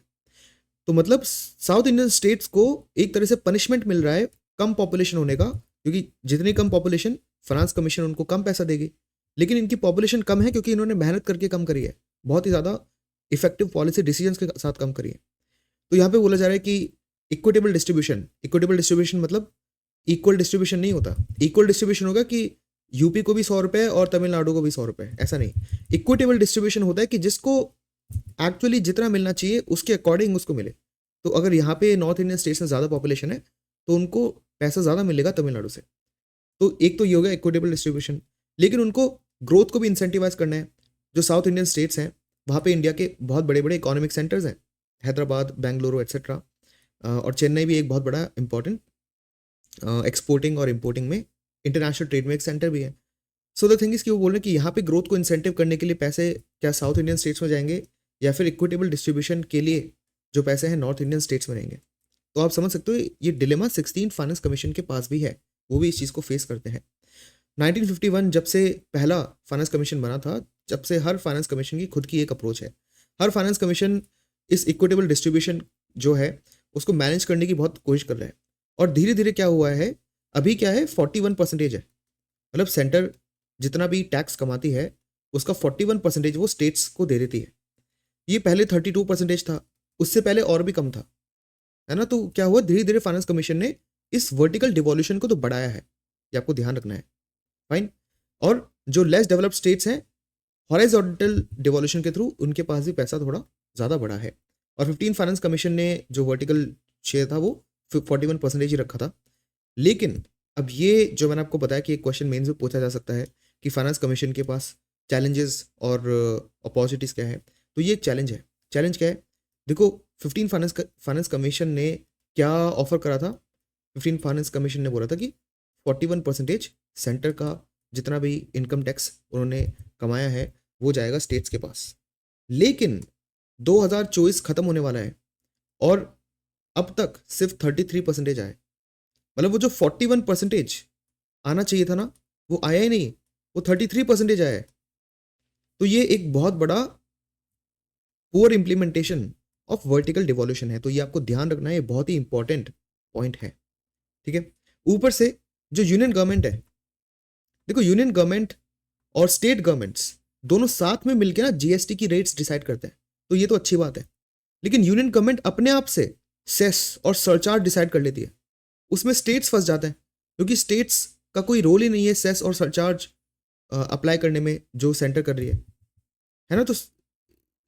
तो मतलब साउथ इंडियन स्टेट्स को एक तरह से पनिशमेंट मिल रहा है कम पॉपुलेशन होने का, क्योंकि जितनी कम पॉपुलेशन फाइनेंस कमीशन उनको कम पैसा देगी, लेकिन इनकी पॉपुलेशन कम है क्योंकि इन्होंने मेहनत करके कम करी है, बहुत ही ज़्यादा इफेक्टिव पॉलिसी डिसीजंस के साथ कम करी है। तो यहाँ पे बोला जा रहा है कि इक्विटेबल डिस्ट्रीब्यूशन मतलब इक्वल डिस्ट्रीब्यूशन नहीं होता। इक्वल डिस्ट्रीब्यूशन होगा कि यूपी को भी 100 रुपये और तमिलनाडु को भी 100 रुपये, ऐसा नहीं। इक्विटेबल डिस्ट्रीब्यूशन होता है कि जिसको एक्चुअली जितना मिलना चाहिए उसके अकॉर्डिंग उसको मिले। तो अगर यहाँ पे नॉर्थ इंडियन स्टेट्स में ज़्यादा पॉपुलेशन है तो उनको पैसा ज़्यादा मिलेगा तमिलनाडु से। तो एक तो ये हो गया इक्विटेबल डिस्ट्रीब्यूशन, लेकिन उनको ग्रोथ को भी इंसेंटिवाइज करना है। जो साउथ इंडियन स्टेट्स हैं वहाँ पे इंडिया के बहुत बड़े बड़े इकोनॉमिक सेंटर्स हैं, हैदराबाद, बेंगलुरु एट्सेट्रा, और चेन्नई भी एक बहुत बड़ा इंपॉर्टेंट एक्सपोर्टिंग और इम्पोर्टिंग में, इंटरनेशनल ट्रेड में एक सेंटर भी है। सो द थिंग इज कि वो बोल रहे हैं कि यहाँ पे ग्रोथ को इंसेंटिव करने के लिए पैसे क्या साउथ इंडियन स्टेट्स में जाएंगे या फिर इक्विटेबल डिस्ट्रीब्यूशन के लिए जो पैसे हैं नॉर्थ इंडियन स्टेट्स में रहेंगे। तो आप समझ सकते हो ये डिलेमा 16 फाइनेंस कमीशन के पास भी है, वो भी इस चीज़ को फेस करते हैं। 1951 जब से पहला फाइनेंस कमीशन बना था, जब से हर फाइनेंस कमीशन की खुद की एक अप्रोच है। हर फाइनेंस कमीशन इस इक्विटेबल डिस्ट्रीब्यूशन जो है उसको मैनेज करने की बहुत कोशिश कर रहा है, और धीरे धीरे क्या हुआ है, अभी क्या है 41% है, मतलब सेंटर जितना भी टैक्स कमाती है उसका 41% वो स्टेट्स को दे देती है। ये पहले 32% था, उससे पहले और भी कम था, है ना। तो क्या हुआ, धीरे धीरे फाइनेंस कमीशन ने इस वर्टिकल डिवोल्यूशन को तो बढ़ाया है, ये आपको ध्यान रखना है। फाइन। और जो लेस डेवलप्ड स्टेट्स हैं हॉरिजॉन्टल डिवोल्यूशन के थ्रू उनके पास भी पैसा थोड़ा ज़्यादा बढ़ा है। और 15 फाइनेंस कमीशन ने जो वर्टिकल शेयर था वो 41% ही रखा था। लेकिन अब ये जो मैंने आपको बताया कि एक क्वेश्चन मेंस में पूछा जा सकता है कि फाइनेंस कमीशन के पास चैलेंजेस और अपॉर्चुनिटीज़ क्या है, तो ये चैलेंज है। चैलेंज क्या है, देखो 15 फाइनेंस कमीशन ने क्या ऑफर करा था। 15 फाइनेंस कमीशन ने बोला था कि 41% सेंटर का जितना भी इनकम टैक्स उन्होंने कमाया है वो जाएगा स्टेट्स के पास। लेकिन 2024 खत्म होने वाला है और अब तक सिर्फ 33% आए, मतलब वो जो 41% आना चाहिए था ना वो आया ही नहीं, वो 33% आया है। तो ये एक बहुत बड़ा poor implementation of vertical devolution है। तो ये आपको ध्यान रखना है, ये बहुत ही इंपॉर्टेंट पॉइंट है। ठीक है। ऊपर से जो यूनियन गवर्नमेंट है, देखो यूनियन गवर्नमेंट और स्टेट गवर्नमेंट्स दोनों साथ में मिलकर ना जीएसटी की रेट्स डिसाइड करते हैं। तो ये तो अच्छी बात है। लेकिन यूनियन गवर्नमेंट अपने आप से सेस और सरचार्ज डिसाइड कर लेती है, उसमें स्टेट्स फंस जाते हैं, क्योंकि स्टेट्स का कोई रोल ही नहीं है सेस और सरचार्ज अप्लाई करने में जो सेंटर कर रही है ना। तो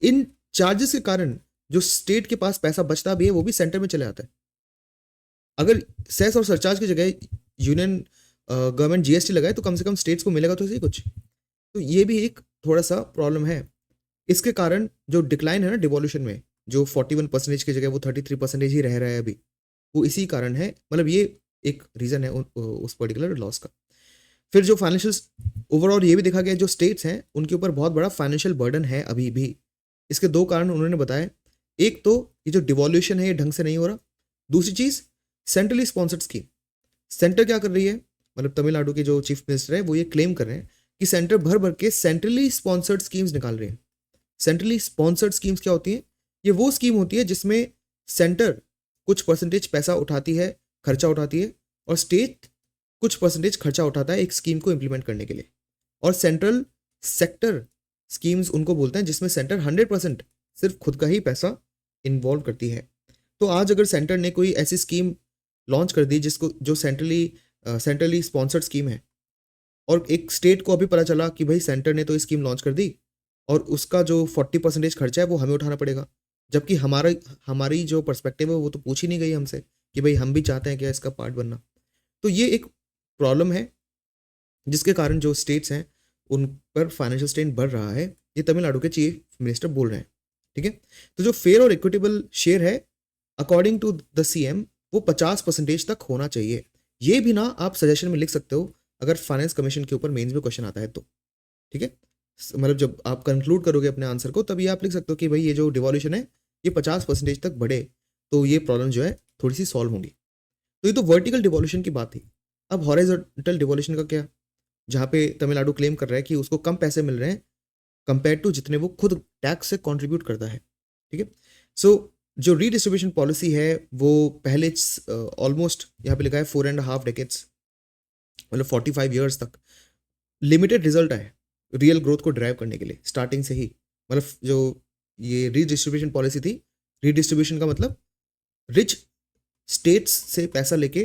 इन चार्जेस के कारण जो स्टेट के पास पैसा बचता भी है वो भी सेंटर में चले आता है। अगर सेस और सरचार्ज की जगह यूनियन गवर्नमेंट जीएसटी लगाए तो कम से कम स्टेट्स को मिलेगा तो सही कुछ। तो ये भी एक थोड़ा सा प्रॉब्लम है। इसके कारण जो डिक्लाइन है ना डिवॉल्यूशन में, जो 41% की जगह वो 33% ही रह रहा है अभी, वो इसी कारण है। मतलब ये एक रीज़न है उस पर्टिकुलर लॉस का। फिर जो फाइनेंशियल ओवरऑल ये भी देखा गया जो स्टेट्स हैं उनके ऊपर बहुत बड़ा फाइनेंशियल बर्डन है अभी भी। इसके दो कारण उन्होंने बताए। एक तो ये जो डिवॉल्यूशन है ये ढंग से नहीं हो रहा। दूसरी चीज़ सेंट्रली स्पॉन्सर्ड स्कीम। सेंटर क्या कर रही है, मतलब तमिलनाडु के जो चीफ मिनिस्टर है वो ये क्लेम कर रहे हैं कि सेंटर भर भर के सेंट्रली स्पॉन्सर्ड स्कीम्स निकाल रहे हैं। सेंट्रली स्पॉन्सर्ड स्कीम्स क्या होती हैं? ये वो स्कीम होती है जिसमें सेंटर कुछ परसेंटेज पैसा उठाती है, खर्चा उठाती है, और स्टेट कुछ परसेंटेज खर्चा उठाता है एक स्कीम को इम्प्लीमेंट करने के लिए। और सेंट्रल सेक्टर स्कीम्स उनको बोलते हैं जिसमें सेंटर 100% सिर्फ खुद का ही पैसा इन्वॉल्व करती है। तो आज अगर सेंटर ने कोई ऐसी स्कीम लॉन्च कर दी जिसको जो सेंट्रली स्पॉन्सर्ड स्कीम है, और एक स्टेट को अभी पता चला कि भाई सेंटर ने तो ये स्कीम लॉन्च कर दी और उसका जो 40% खर्चा है वो हमें उठाना पड़ेगा, जबकि हमारी जो पर्सपेक्टिव है वो तो पूछ ही नहीं गई हमसे कि भाई हम भी चाहते हैं क्या इसका पार्ट बनना। तो ये एक प्रॉब्लम है जिसके कारण जो स्टेट्स हैं उन पर फाइनेंशियल स्ट्रेन बढ़ रहा है। ये तमिलनाडु के चीफ मिनिस्टर बोल रहे हैं। ठीक है, तो जो फेयर और इक्विटेबल शेयर है अकॉर्डिंग टू द सीएम वो 50% तक होना चाहिए। ये भी ना आप सजेशन में लिख सकते हो अगर फाइनेंस कमीशन के ऊपर मेंस में क्वेश्चन आता है तो। ठीक है, मतलब जब आप कंक्लूड करोगे अपने आंसर को तभी आप लिख सकते हो कि भाई ये जो डिवॉल्यूशन है ये 50% तक बढ़े तो ये प्रॉब्लम जो है थोड़ी सी सॉल्व होंगी। तो ये तो वर्टिकल डिवॉल्यूशन की बात थी। अब हॉरिजॉन्टल डिवॉल्यूशन का क्या, जहाँ पे तमिलनाडु क्लेम कर रहा है कि उसको कम पैसे मिल रहे हैं कंपेयर टू जितने वो खुद टैक्स से कंट्रीब्यूट करता है। ठीक है, सो जो रीडिस्ट्रीब्यूशन पॉलिसी है वो पहले ऑलमोस्ट यहाँ पे लिखा है 4.5 डेकेड्स, मतलब 45 ईयर्स तक लिमिटेड रिजल्ट आए रियल ग्रोथ को ड्राइव करने के लिए स्टार्टिंग से ही। मतलब जो ये रीडिस्ट्रीब्यूशन पॉलिसी थी, रीडिस्ट्रीब्यूशन का मतलब रिच स्टेट्स से पैसा लेके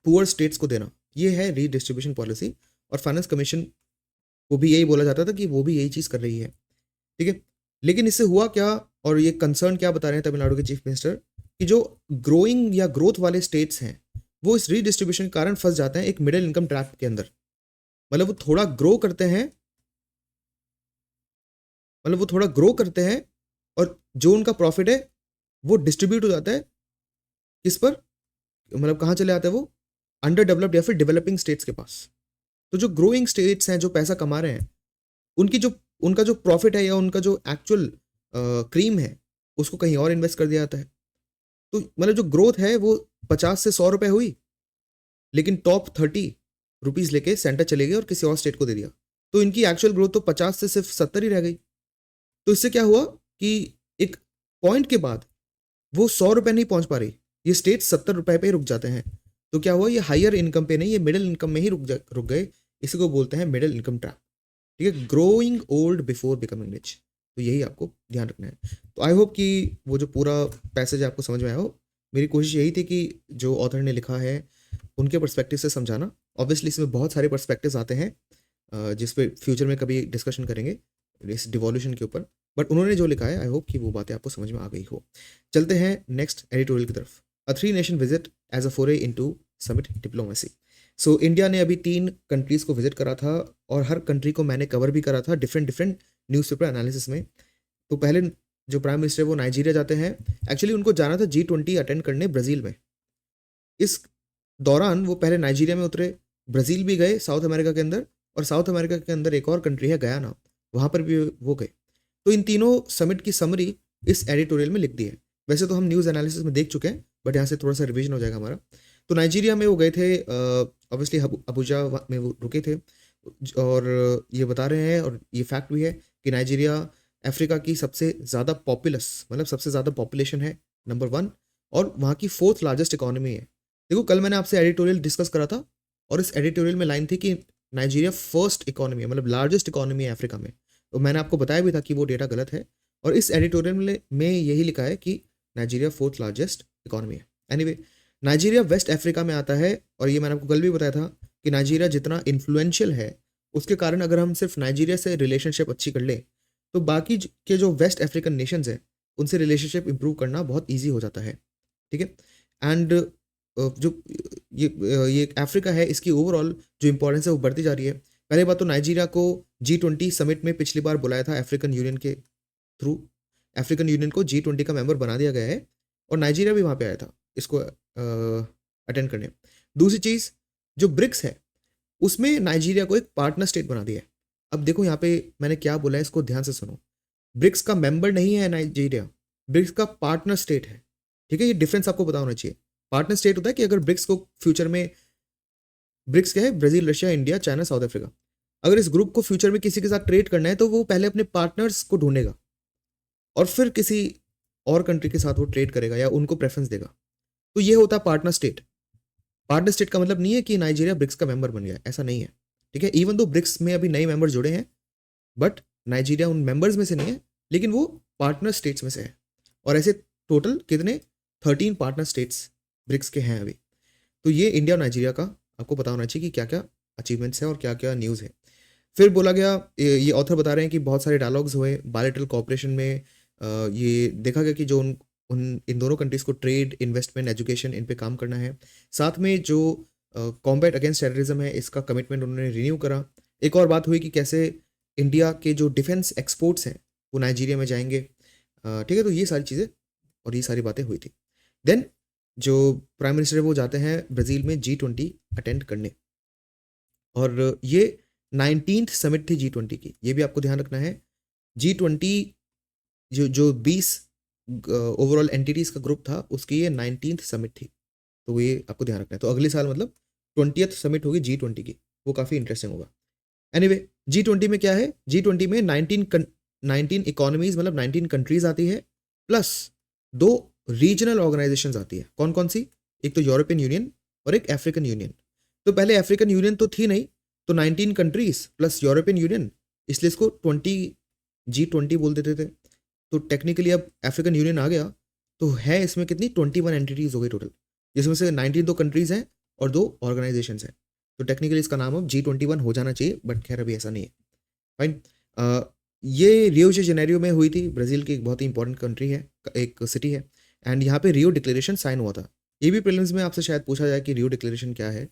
पुअर स्टेट्स को देना, ये है रीडिस्ट्रीब्यूशन पॉलिसी। और फाइनेंस कमीशन को भी यही बोला जाता था कि वो भी यही चीज़ कर रही है। ठीक है, लेकिन इससे हुआ क्या, और ये कंसर्न क्या बता रहे हैं तमिलनाडु के चीफ मिनिस्टर, कि जो ग्रोइंग या ग्रोथ वाले स्टेट्स हैं वो इस रीडिस्ट्रीब्यूशन के कारण फंस जाते हैं एक मिडिल इनकम ट्रैप के अंदर। मतलब वो थोड़ा ग्रो करते हैं, और जो उनका प्रॉफिट है वो डिस्ट्रीब्यूट हो जाता है किस पर, मतलब कहाँ चले जाते हैं वो, अंडर डेवलप्ड या फिर डेवलपिंग स्टेट्स के पास। तो जो ग्रोइंग स्टेट्स हैं जो पैसा कमा रहे हैं उनका जो प्रॉफिट है या उनका जो एक्चुअल क्रीम है उसको कहीं और इन्वेस्ट कर दिया जाता है। तो मतलब जो ग्रोथ है वो 50 से 100 रुपए हुई, लेकिन टॉप 30 रुपीज़ लेके सेंटर चले गए और किसी और स्टेट को दे दिया। तो इनकी एक्चुअल ग्रोथ तो 50 से सिर्फ 70 ही रह गई। तो इससे क्या हुआ कि एक पॉइंट के बाद वो 100 रुपए नहीं पहुंच पा रही, ये स्टेट 70 रुपए पे ही रुक जाते हैं। तो क्या हुआ, ये हायर इनकम पे नहीं, ये मिडिल इनकम में ही रुक गए। इसी को बोलते हैं मिडिल इनकम ट्रैप। ठीक है, growing old before becoming rich. तो यही आपको ध्यान रखना है। तो आई होप कि वो जो पूरा पैसेज आपको समझ में आया हो। मेरी कोशिश यही थी कि जो ऑथर ने लिखा है उनके पर्सपेक्टिव से समझाना। ऑब्वियसली इसमें बहुत सारे पर्सपेक्टिव्स आते हैं जिस पे फ्यूचर में कभी डिस्कशन करेंगे इस डिवॉल्यूशन के ऊपर, बट उन्होंने जो लिखा है आई होप कि वो बातें आपको समझ में आ गई हो। चलते हैं नेक्स्ट एडिटोरियल की तरफ। अ 3 नेशन विजिट एज अ फोरे into summit diplomacy. So India ने अभी 3 कंट्रीज़ को विजिट करा था और हर कंट्री को मैंने कवर भी करा था डिफरेंट न्यूज़पेपर एनालिसिस में। तो पहले जो प्राइम मिनिस्टर है वो नाइजीरिया जाते हैं। एक्चुअली उनको जाना था G20 अटेंड करने ब्राज़ील में। इस दौरान वो पहले नाइजीरिया में उतरे, ब्राज़ील भी गए साउथ अमेरिका के अंदर, और साउथ अमेरिका के अंदर एक और कंट्री है गयाना, वहाँ पर भी वो गए। तो इन तीनों समिट की समरी इस एडिटोरियल में लिख दी है। वैसे तो हम न्यूज़ एनालिसिस में देख चुके हैं बट यहाँ से थोड़ा सा रिवीजन हो जाएगा हमारा। तो नाइजीरिया में वो गए थे, ऑब्वियसली अबुजा में वो रुके थे, और ये बता रहे हैं और ये फैक्ट भी है कि नाइजीरिया अफ्रीका की सबसे ज़्यादा पॉपुलस, मतलब सबसे ज़्यादा पॉपुलेशन है, नंबर 1, और वहाँ की 4th लार्जेस्ट इकोनॉमी है। देखो कल मैंने आपसे एडिटोरियल डिस्कस करा था और इस एडिटोरियल में लाइन थी कि नाइजीरिया फर्स्ट इकोनॉमी है, मतलब लार्जेस्ट इकोनॉमी है अफ्रीका में। तो मैंने आपको बताया भी था कि वो डेटा गलत है। और इस एडिटोरियल में यही लिखा है कि नाइजीरिया फोर्थ लार्जेस्ट इकोनॉमी है। एनीवे, नाइजीरिया वेस्ट अफ्रीका में आता है, और ये मैंने आपको कल भी बताया था कि नाइजीरिया जितना इन्फ्लुएंशियल है, उसके कारण अगर हम सिर्फ नाइजीरिया से रिलेशनशिप अच्छी कर लें तो बाकी के जो वेस्ट अफ्रीकन नेशंस हैं उनसे रिलेशनशिप इंप्रूव करना बहुत ईजी हो जाता है। ठीक है। एंड जो ये अफ्रीका है, इसकी ओवरऑल जो इंपॉर्टेंस है वो बढ़ती जा रही है। पहले बात तो नाइजीरिया को G20 समिट में पिछली बार बुलाया था अफ्रीकन यूनियन के थ्रू। अफ्रीकन यूनियन को G20 का मेंबर बना दिया गया है और नाइजीरिया भी वहाँ पे आया था इसको अटेंड करने। दूसरी चीज़, जो ब्रिक्स है उसमें नाइजीरिया को एक पार्टनर स्टेट बना दिया है। अब देखो यहाँ पे मैंने क्या बोला है, इसको ध्यान से सुनो। ब्रिक्स का मेंबर नहीं है नाइजीरिया, ब्रिक्स का पार्टनर स्टेट है। ठीक है, ये डिफरेंस आपको पता होना चाहिए। पार्टनर स्टेट होता है कि अगर ब्रिक्स को फ्यूचर में, ब्रिक्स क्या है, Brazil, Russia, India, China, south Africa, अगर इस ग्रुप को फ्यूचर में किसी के साथ ट्रेड करना है तो वो पहले अपने पार्टनर्स को ढूंढेगा और फिर किसी और कंट्री के साथ वो ट्रेड करेगा या उनको प्रेफरेंस देगा। तो ये होता है पार्टनर स्टेट। पार्टनर स्टेट का मतलब नहीं है कि नाइजीरिया ब्रिक्स का मेंबर बन गया है, ऐसा नहीं है। ठीक है, इवन दो ब्रिक्स में अभी नए मेंबर जुड़े हैं, बट नाइजीरिया उन मेंबर्स में से नहीं है, लेकिन वो पार्टनर स्टेट्स में से है। और ऐसे टोटल कितने 13 पार्टनर स्टेट्स ब्रिक्स के हैं अभी। तो ये इंडिया और नाइजीरिया का आपको पता होना चाहिए कि क्या क्या अचीवमेंट्स हैं और क्या क्या न्यूज़ है। फिर बोला गया, ये ऑथर बता रहे हैं कि बहुत सारे डायलॉग्स हुए बायलैटरल कोऑपरेशन में। ये देखा गया कि जो इन दोनों कंट्रीज़ को ट्रेड, इन्वेस्टमेंट, एजुकेशन, इन पे काम करना है। साथ में जो कॉम्बैट अगेंस्ट टेररिज्म है, इसका कमिटमेंट उन्होंने रिन्यू करा। एक और बात हुई कि कैसे इंडिया के जो डिफेंस एक्सपोर्ट्स हैं वो नाइजीरिया में जाएंगे। ठीक है, तो ये सारी चीज़ें और ये सारी बातें हुई थी। देन जो प्राइम मिनिस्टर है वो जाते हैं ब्राज़ील में G20 अटेंड करने, और ये 19th समिट थी G20 की, ये भी आपको ध्यान रखना है। G20 जो 20 ओवरऑल एंटिटीज़ का ग्रुप था, उसकी ये 19th समिट थी, तो ये आपको ध्यान रखना है। तो अगले साल मतलब 20th समिट होगी G20 की, वो काफ़ी इंटरेस्टिंग होगा। एनीवे, G20 में क्या है, G20 में 19 इकोनॉमीज मतलब 19 कंट्रीज आती है, प्लस 2 रीजनल ऑर्गेनाइजेशंस आती है। कौन कौन सी? एक तो यूरोपियन यूनियन और एक अफ्रीकन यूनियन। तो पहले अफ्रीकन यूनियन तो थी नहीं, तो 19 कंट्रीज प्लस यूरोपियन यूनियन, इसलिए इसको G20 बोल देते थे। तो टेक्निकली अब अफ्रीकन यूनियन आ गया, तो है इसमें कितनी 21 एंटिटीज हो गई टोटल, जिसमें से 19 तो कंट्रीज हैं और 2 ऑर्गेनाइजेशंस हैं। तो टेक्निकली इसका नाम अब G21 हो जाना चाहिए, बट खैर अभी ऐसा नहीं है। फाइन। ये रियो de जेनेरियो में हुई थी। ब्राज़ील की एक बहुत ही इंपॉर्टेंट कंट्री है, एक सिटी है, एंड यहाँ पे रियो डिक्लेरेशन साइन हुआ था। ये भी प्रीलिम्स में आपसे शायद पूछा जाए कि रियो डिक्लेरेशन क्या है,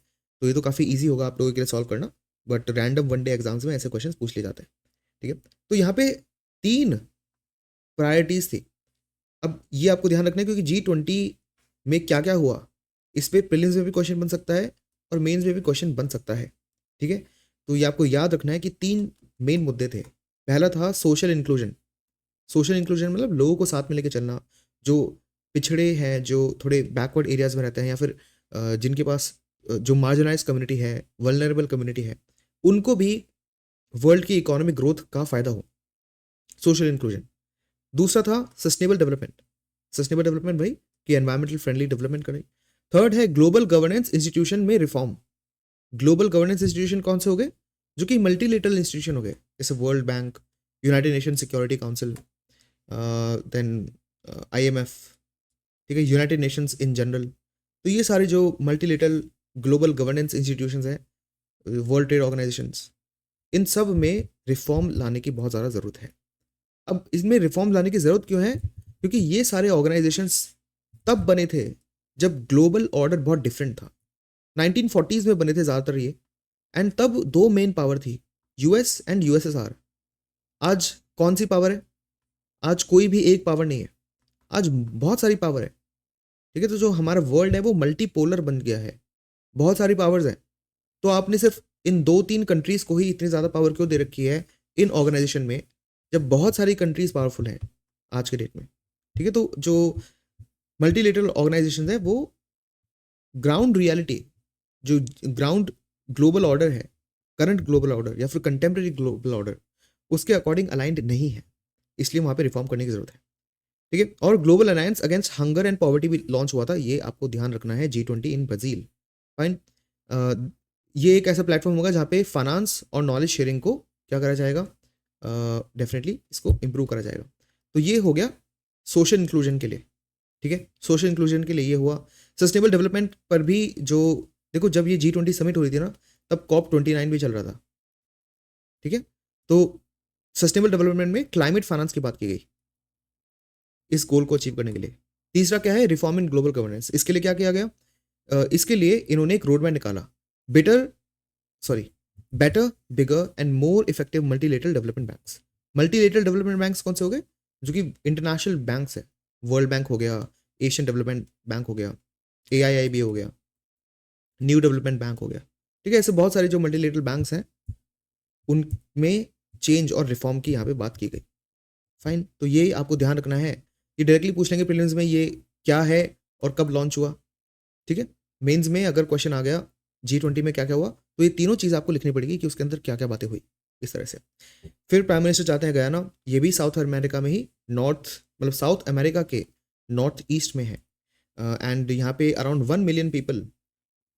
तो ये तो काफ़ी ईजी होगा आप लोगों के लिए सॉल्व करना, but random one day exams में ऐसे क्वेश्चन पूछ लिए जाते हैं। ठीक है, तो यहाँ पे 3 प्रायोरिटीज़ थी। अब ये आपको ध्यान रखना है क्योंकि G20 में क्या क्या हुआ, इस पे प्रीलिम्स में भी क्वेश्चन बन सकता है और मेंस में भी क्वेश्चन बन सकता है। ठीक है, तो ये आपको याद रखना है कि 3 मेन मुद्दे थे। पहला था सोशल इंक्लूजन। सोशल इंक्लूजन मतलब लोगों को साथ में लेके चलना, जो पिछड़े हैं, जो थोड़े बैकवर्ड एरियाज में रहते हैं, या फिर जिनके पास जो मार्जिनलाइज कम्युनिटी है, वल्नरेबल कम्युनिटी है, उनको भी वर्ल्ड की इकोनॉमिक ग्रोथ का फ़ायदा हो। Social inclusion. दूसरा था सस्टेनेबल डेवलपमेंट। सस्टेनेबल डेवलपमेंट भाई कि एनवायरमेंटल फ्रेंडली डेवलपमेंट करें। थर्ड है ग्लोबल गवर्नेंस इंस्टीट्यूशन में रिफॉर्म। ग्लोबल गवर्नेंस इंस्टीट्यूशन कौन से हो गए? जो कि मल्टीलेटरल इंस्टीट्यूशन हो गए, जैसे World Bank, United Nation Security Council, then IMF, ठीक है, यूनाइटेड नेशंस इन जनरल। तो ये सारे जो मल्टीलेटरल ग्लोबल गवर्नेंस इंस्टीट्यूशंस हैं, वर्ल्ड ट्रेड ऑर्गेनाइजेशंस, इन सब में रिफॉर्म लाने की बहुत ज़्यादा ज़रूरत है। अब इसमें रिफॉर्म लाने की ज़रूरत क्यों है? क्योंकि ये सारे ऑर्गेनाइजेशंस तब बने थे जब ग्लोबल ऑर्डर बहुत डिफरेंट था। 1940s में बने थे ज़्यादातर ये, एंड तब 2 मेन पावर थी, US एंड USSR। आज कौन सी पावर है? आज कोई भी एक पावर नहीं है, आज बहुत सारी पावर है। ठीक है, तो जो हमारा वर्ल्ड है वो मल्टीपोलर बन गया है, बहुत सारी पावर्स हैं। तो आपने सिर्फ इन 2-3 कंट्रीज़ को ही इतनी ज़्यादा पावर क्यों दे रखी है इन ऑर्गेनाइजेशन में, जब बहुत सारी कंट्रीज़ पावरफुल हैं आज के डेट में। ठीक है, तो जो मल्टीलेटरल ऑर्गेनाइजेशन है वो ग्राउंड रियलिटी, जो ग्राउंड ग्लोबल ऑर्डर है, करंट ग्लोबल ऑर्डर या फिर कंटेम्प्रेरी ग्लोबल ऑर्डर, उसके अकॉर्डिंग अलाइंड नहीं है, इसलिए वहाँ पे रिफॉर्म करने की जरूरत है। ठीक है, और global alliance against hunger and poverty भी लॉन्च हुआ था, ये आपको ध्यान रखना है, G20 इन ब्राज़ील। फाइन। ये एक ऐसा प्लेटफॉर्म होगा जहाँ पे फाइनेंस और नॉलेज शेयरिंग को क्या करा जाएगा, डेफिनेटली इसको इम्प्रूव करा जाएगा। तो ये हो गया सोशल इंक्लूजन के लिए, ठीक है, सोशल इंक्लूजन के लिए ये हुआ। सस्टेनेबल डेवलपमेंट पर भी जो, देखो जब ये G20 समिट हो रही थी ना, तब COP29 भी चल रहा था, ठीक है। तो सस्टेनेबल डेवलपमेंट में क्लाइमेट फाइनेंस की बात की गई इस गोल को अचीव करने के लिए। तीसरा क्या है, रिफॉर्म इन ग्लोबल गवर्नेंस। इसके लिए क्या किया गया, इसके लिए इन्होंने एक रोड मैप निकाला, better sorry better, bigger and more effective multilateral development banks. Multilateral development banks कौन से हो गए, जो कि इंटरनेशनल बैंक्स है, वर्ल्ड बैंक हो गया, एशियन डेवलपमेंट बैंक हो गया, AIIB हो गया, न्यू डेवलपमेंट बैंक हो गया, ठीक है। ऐसे बहुत सारे जो मल्टीलेटरल बैंक्स हैं उनमें चेंज और रिफॉर्म की यहाँ पे बात की गई। फाइन, तो ये आपको ध्यान रखना है, ये डायरेक्टली पूछ लेंगे प्रीलिम्स में ये क्या है और कब लॉन्च हुआ, ठीक है। मेंस में अगर क्वेश्चन आ गया G20 में क्या क्या हुआ, तो ये तीनों चीज़ आपको लिखनी पड़ेगी कि उसके अंदर क्या क्या बातें हुई, इस तरह से। फिर प्राइम मिनिस्टर जाते हैं गयाना, ये भी साउथ अमेरिका में ही, नॉर्थ मतलब साउथ अमेरिका के नॉर्थ ईस्ट में है। एंड यहाँ पे अराउंड 1 मिलियन पीपल,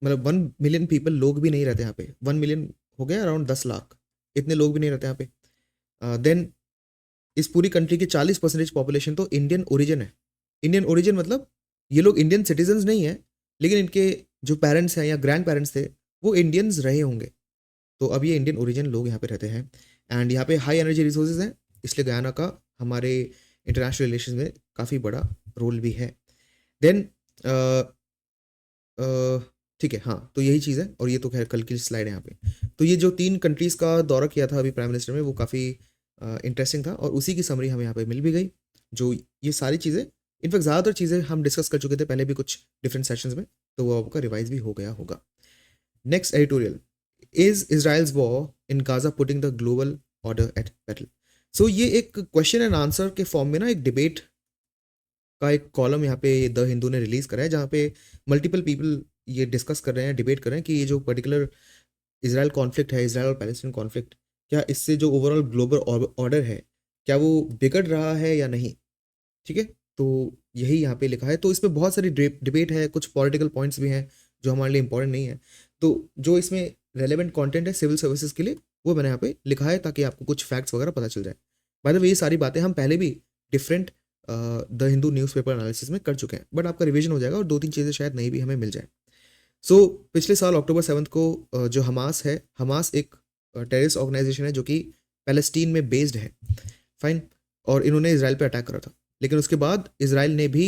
मतलब 1 मिलियन पीपल लोग भी नहीं रहते यहाँ पे, 1 मिलियन हो गया अराउंड 10 लाख, इतने लोग भी नहीं रहते यहाँ पे। देन इस पूरी कंट्री की 40% पॉपुलेशन तो इंडियन ओरिजिन है। इंडियन ओरिजिन मतलब ये लोग इंडियन सिटीजन्स नहीं है, लेकिन इनके जो पेरेंट्स हैं या ग्रैंड पेरेंट्स थे वो इंडियंस रहे होंगे, तो अब ये इंडियन ओरिजिन लोग यहाँ पे रहते हैं। एंड यहाँ पे हाई एनर्जी रिसोर्सेज हैं, इसलिए गयाना का हमारे इंटरनेशनल रिलेशन में काफ़ी बड़ा रोल भी है। देन ठीक है, हाँ, तो यही चीज़ है, और ये तो खैर कल की स्लाइड है यहाँ पे। तो ये जो 3 कंट्रीज़ का दौरा किया था अभी प्राइम मिनिस्टर में, वो काफ़ी इंटरेस्टिंग था, और उसी की समरी हमें यहाँ पे मिल भी गई। जो ये सारी चीज़ें, इनफैक्ट ज़्यादातर चीज़ें हम डिस्कस कर चुके थे पहले भी कुछ डिफरेंट सेशंस में, तो वो आपका रिवाइज भी हो गया होगा। Next editorial, is Israel's war in Gaza putting the global order at battle. So ये एक क्वेश्चन एंड आंसर के फॉर्म में ना एक डिबेट का एक कॉलम यहाँ पे द हिंदू ने रिलीज करा है, जहाँ पे मल्टीपल पीपल ये डिस्कस कर रहे हैं, डिबेट कर रहे हैं कि ये जो पर्टिकुलर इसराइल कॉन्फ्लिक्ट है, इसराइल और पैलेस्टीन कॉन्फ्लिक्ट, क्या इससे जो ओवरऑल ग्लोबल ऑर्डर है क्या वो बिगड़ रहा है या नहीं, ठीक है। तो यही यहाँ पे लिखा है, तो इसमें बहुत सारी डिबेट है, कुछ पॉलिटिकल पॉइंट्स भी हैं जो हमारे लिए इंपॉर्टेंट नहीं है। तो जो इसमें रेलेवेंट कंटेंट है सिविल सर्विसेज के लिए, वो मैंने यहाँ पे लिखा है ताकि आपको कुछ फैक्ट्स वगैरह पता चल जाए। बाय द वे ये सारी बातें हम पहले भी different the Hindu newspaper analysis में कर चुके हैं, बट आपका रिवीजन हो जाएगा और 2-3 चीज़ें शायद नई भी हमें मिल जाए। सो पिछले साल अक्टूबर 7 को जो हमास है, हमास एक टेररिस्ट ऑर्गेनाइजेशन है जो कि पैलेस्टीन में बेस्ड है, फाइन, और इन्होंने इसराइल पे अटैक करा था। लेकिन उसके बाद इसराइल ने भी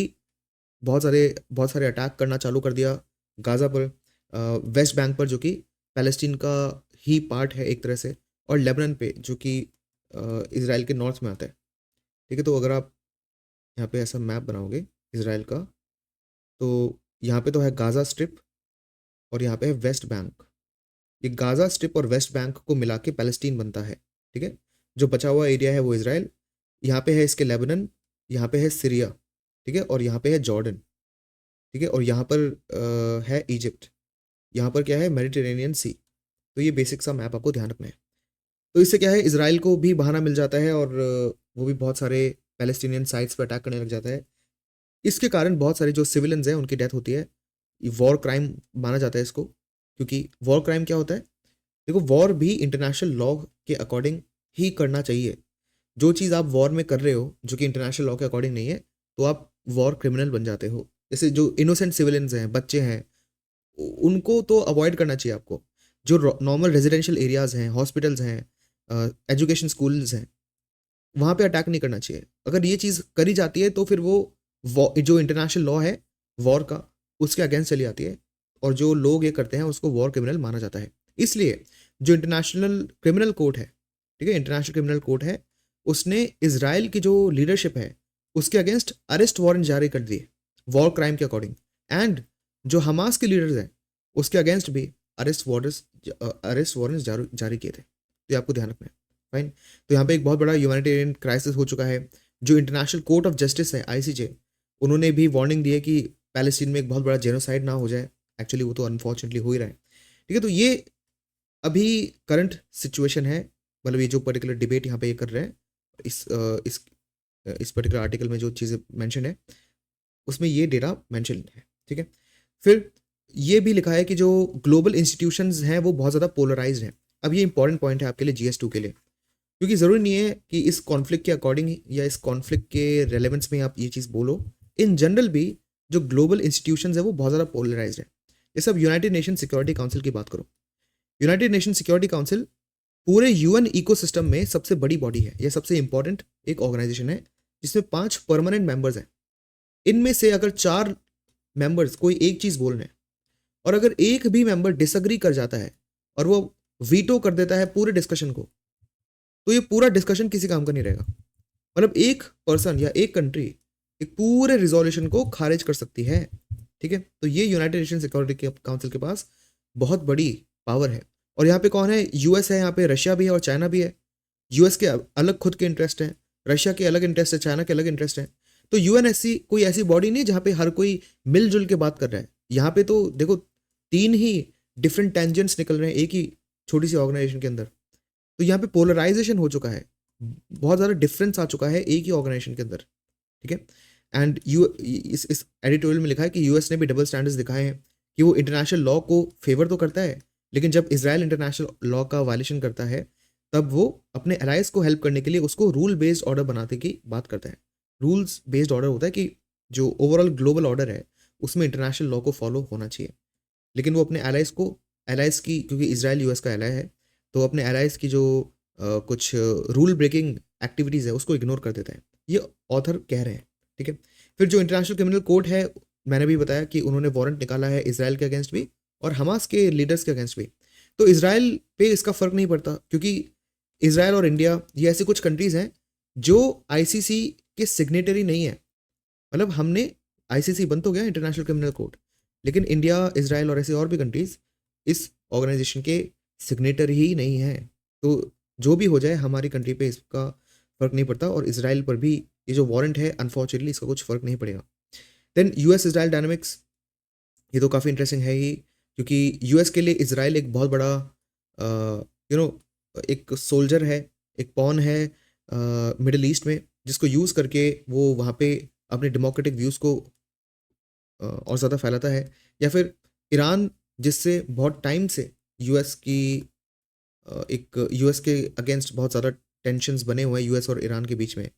बहुत सारे अटैक करना चालू कर दिया गाज़ा पर, वेस्ट बैंक पर जो कि पैलेस्टीन का ही पार्ट है एक तरह से, और लेबनान पे जो कि इसराइल के नॉर्थ में आता है, ठीक है। तो अगर आप यहाँ पे ऐसा मैप बनाओगे इसराइल का, तो यहाँ पे तो है गाज़ा स्ट्रिप और यहाँ पे है वेस्ट बैंक। ये गाज़ा स्ट्रिप और वेस्ट बैंक को मिला के पैलेस्टीन बनता है, ठीक है। जो बचा हुआ एरिया है वो इसराइल, यहाँ पे है इसके लेबनान, यहाँ पे है सीरिया, ठीक है, और यहाँ पे है जॉर्डन, ठीक है, और यहाँ पर है इजिप्ट, यहाँ पर क्या है, मेडिटेरेनियन सी। तो ये बेसिक सा मैप आपको ध्यान रखना है। तो इससे क्या है, इसराइल को भी बहाना मिल जाता है और वो भी बहुत सारे पैलेस्टीनियन साइट्स पर अटैक करने लग जाता है। इसके कारण बहुत सारे जो सिविलियंस हैं उनकी डेथ होती है। ये वॉर क्राइम माना जाता है इसको, क्योंकि वॉर क्राइम क्या होता है, देखो वॉर भी इंटरनेशनल लॉ के अकॉर्डिंग ही करना चाहिए। जो चीज़ आप वॉर में कर रहे हो जो कि इंटरनेशनल लॉ के अकॉर्डिंग नहीं है, तो आप वॉर क्रिमिनल बन जाते हो। जैसे जो इनोसेंट सिविलियंस हैं, बच्चे हैं, उनको तो अवॉइड करना चाहिए आपको। जो नॉर्मल रेजिडेंशियल एरियाज़ हैं, हॉस्पिटल्स हैं, एजुकेशन स्कूल्स हैं, वहाँ पे अटैक नहीं करना चाहिए। अगर ये चीज़ करी जाती है तो फिर वो जो इंटरनेशनल लॉ है वॉर का, उसके अगेंस्ट चली जाती है, और जो लोग ये करते हैं उसको वॉर क्रिमिनल माना जाता है। इसलिए जो इंटरनेशनल क्रिमिनल कोर्ट है, ठीक है, इंटरनेशनल क्रिमिनल कोर्ट है, उसने इजराइल की जो लीडरशिप है उसके अगेंस्ट अरेस्ट वारंट जारी कर दिए वॉर क्राइम के अकॉर्डिंग, एंड जो हमास के लीडर्स हैं उसके अगेंस्ट भी अरेस्ट वारंट्स जारी किए थे। तो ये आपको ध्यान रखना है, फाइन। तो यहाँ पे एक बहुत बड़ा ह्यूमैनिटेरियन क्राइसिस हो चुका है। जो इंटरनेशनल कोर्ट ऑफ जस्टिस है ICJ, उन्होंने भी वार्निंग दी है कि पैलेस्टीन में एक बहुत बड़ा जेनोसाइड ना हो जाए। एक्चुअली वो तो अनफॉर्चुनेटली हो ही रहा है, ठीक है। तो ये अभी करंट सिचुएशन है, मतलब ये जो पर्टिकुलर डिबेट यहाँ पे ये कर रहे हैं, इस पर्टिकुलर आर्टिकल में जो चीज़ें मेंशन है उसमें ये डेटा मेंशन है, ठीक है। फिर ये भी लिखा है कि जो ग्लोबल इंस्टीट्यूशंस हैं वो बहुत ज़्यादा पोलराइज्ड हैं। अब ये इंपॉर्टेंट पॉइंट है आपके लिए GS2 के लिए। क्योंकि ज़रूरी नहीं है कि इस कॉन्फ्लिक्ट के अकॉर्डिंग या इस कॉन्फ्लिक्ट के रेलेवेंस में आप ये चीज़ बोलो। इन जनरल भी जो ग्लोबल इंस्टीट्यूशंस है वो बहुत ज़्यादा पोलराइज्ड है। जैसे अब यूनाइटेड नेशन सिक्योरिटी काउंसिल की बात करो। यूनाइटेड नेशन सिक्योरिटी काउंसिल पूरे यूएन इकोसिस्टम में सबसे बड़ी बॉडी है, यह सबसे इंपॉर्टेंट एक ऑर्गेनाइजेशन है जिसमें 5 परमानेंट मेंबर्स हैं। इनमें से अगर 4 मेंबर्स कोई एक चीज़ बोल रहे हैं और अगर एक भी मेंबर डिसएग्री कर जाता है और वो वीटो कर देता है पूरे डिस्कशन को, तो ये पूरा डिस्कशन किसी काम का नहीं रहेगा। मतलब एक पर्सन या एक कंट्री एक पूरे रिजोल्यूशन को खारिज कर सकती है। ठीक है, तो ये यूनाइटेड नेशन सिक्योरिटी काउंसिल के पास बहुत बड़ी पावर है। और यहाँ पे कौन है? यूएस है, यहाँ पे रशिया भी है और चाइना भी है। यूएस के अलग खुद के इंटरेस्ट हैं, रशिया के अलग इंटरेस्ट है, चाइना के अलग इंटरेस्ट हैं। तो यूएनएससी कोई ऐसी बॉडी नहीं जहाँ पे हर कोई मिलजुल के बात कर रहा है। यहाँ पे तो देखो 3 ही डिफरेंट टेंजेंट्स निकल रहे हैं एक ही छोटी सी ऑर्गेनाइजेशन के अंदर। तो यहाँ पे पोलराइजेशन हो चुका है, बहुत ज़्यादा डिफरेंस आ चुका है एक ही ऑर्गेनाइजेशन के अंदर। ठीक है, एंड इस एडिटोरियल में लिखा है कि यूएस ने भी डबल स्टैंडर्ड्स दिखाए हैं कि वो इंटरनेशनल लॉ को फेवर तो करता है, लेकिन जब इसराइल इंटरनेशनल लॉ का वायलेशन करता है तब वो अपने अलाइज को हेल्प करने के लिए उसको रूल बेस्ड ऑर्डर बनाने की बात करता है। रूल्स बेस्ड ऑर्डर होता है कि जो ओवरऑल ग्लोबल ऑर्डर है उसमें इंटरनेशनल लॉ को फॉलो होना चाहिए, लेकिन वो अपने एलाइज की, क्योंकि इसराइल यूएस का एलाई है, तो अपने एलाइज की जो कुछ रूल ब्रेकिंग एक्टिविटीज़ है उसको इग्नोर कर देता है, ये ऑथर कह रहे हैं। ठीक है, फिर जो इंटरनेशनल क्रिमिनल कोर्ट है, मैंने भी बताया कि उन्होंने वारंट निकाला है इसराइल के अगेंस्ट भी और हमास के लीडर्स के अगेंस्ट भी। तो इसराइल पे इसका फ़र्क नहीं पड़ता, क्योंकि इसराइल और इंडिया ये ऐसी कुछ कंट्रीज़ हैं जो आईसीसी के सिग्नेटरी नहीं है। मतलब हमने आईसीसी बन तो गया इंटरनेशनल क्रिमिनल कोर्ट, लेकिन इंडिया, इसराइल और ऐसे और भी कंट्रीज़ इस ऑर्गेनाइजेशन के सिग्नेटरी ही नहीं है। तो जो भी हो जाए हमारी कंट्री पे इसका फ़र्क नहीं पड़ता, और इसराइल पर भी ये जो वारंट है अनफॉर्चुनेटली इसका कुछ फ़र्क नहीं पड़ेगा। देन यूएस इसराइल डायनामिक्स, ये तो काफ़ी इंटरेस्टिंग है ही, क्योंकि यूएस के लिए इसराइल एक बहुत बड़ा एक सोल्जर है, एक पॉन है मिडल ईस्ट में, जिसको यूज़ करके वो वहाँ पे अपने डेमोक्रेटिक व्यूज़ को और ज़्यादा फैलाता है। या फिर ईरान, जिससे बहुत टाइम से यूएस की एक यूएस के अगेंस्ट बहुत ज़्यादा टेंशन्स बने हुए हैं यूएस और ईरान के बीच में।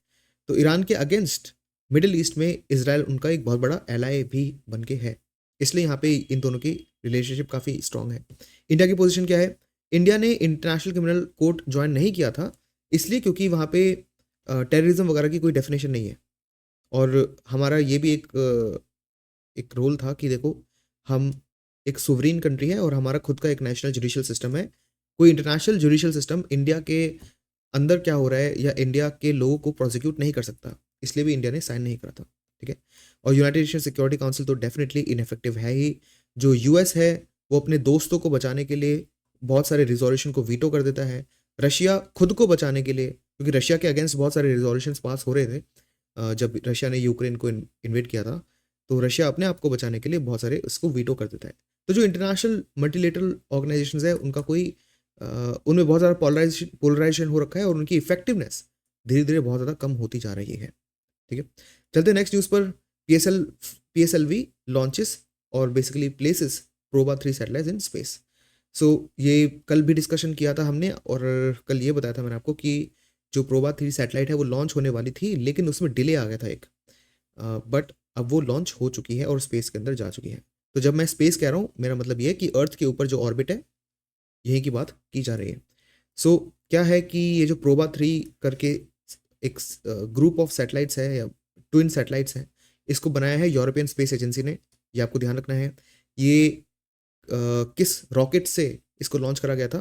तो ईरान के अगेंस्ट मिडिल ईस्ट में इसराइल उनका एक बहुत बड़ा एलाई भी बन के है, इसलिए यहाँ पे इन दोनों की रिलेशनशिप काफ़ी स्ट्रांग है। इंडिया की पोजीशन क्या है? इंडिया ने इंटरनेशनल क्रिमिनल कोर्ट ज्वाइन नहीं किया था, इसलिए क्योंकि वहाँ पे टेररिज्म वगैरह की कोई डेफिनेशन नहीं है। और हमारा ये भी एक रोल था कि देखो, हम एक सोवरीन कंट्री है और हमारा खुद का एक नेशनल जुडिशियल सिस्टम है। कोई इंटरनेशनल जुडिशियल सिस्टम इंडिया के अंदर क्या हो रहा है या इंडिया के लोगों को प्रोसिक्यूट नहीं कर सकता, इसलिए भी इंडिया ने साइन नहीं करा था। ठीक है, और यूनाइटेड नेशन सिक्योरिटी काउंसिल तो डेफिनेटली इनइफेक्टिव है ही। जो यूएस है वो अपने दोस्तों को बचाने के लिए बहुत सारे रिजोल्यूशन को वीटो कर देता है। रशिया खुद को बचाने के लिए, क्योंकि रशिया के अगेंस्ट बहुत सारे रिजोल्यूशन पास हो रहे थे जब रशिया ने यूक्रेन को इन्वेड किया था, तो रशिया अपने आप को बचाने के लिए बहुत सारे उसको वीटो कर देता है। तो जो इंटरनेशनल मल्टीलेटरल ऑर्गेनाइजेशंस है उनका कोई उनमें बहुत ज़्यादा पोलराइजेशन हो रखा है और उनकी इफेक्टिवनेस धीरे धीरे बहुत ज़्यादा कम होती जा रही है। ठीक है, चलते नेक्स्ट न्यूज़ पर। PSLV लॉन्चेस और basically places Proba 3 satellites in space. So ये कल भी डिस्कशन किया था हमने, और कल ये बताया था मैंने आपको कि जो प्रोबा 3 सैटेलाइट है वो लॉन्च होने वाली थी, लेकिन उसमें डिले आ गया था एक, बट अब वो लॉन्च हो चुकी है और स्पेस के अंदर जा चुकी है। तो जब मैं स्पेस कह रहा हूँ, मेरा मतलब ये है कि अर्थ के ऊपर जो ऑर्बिट है यही की बात की जा रही है। सो क्या है कि ये जो प्रोबा 3 करके एक ग्रुप ऑफ सैटेलाइट्स है या ट्विन सैटेलाइट्स हैं, इसको बनाया है यूरोपियन स्पेस एजेंसी ने। ये आपको ध्यान रखना है। ये किस रॉकेट से इसको लॉन्च करा गया था?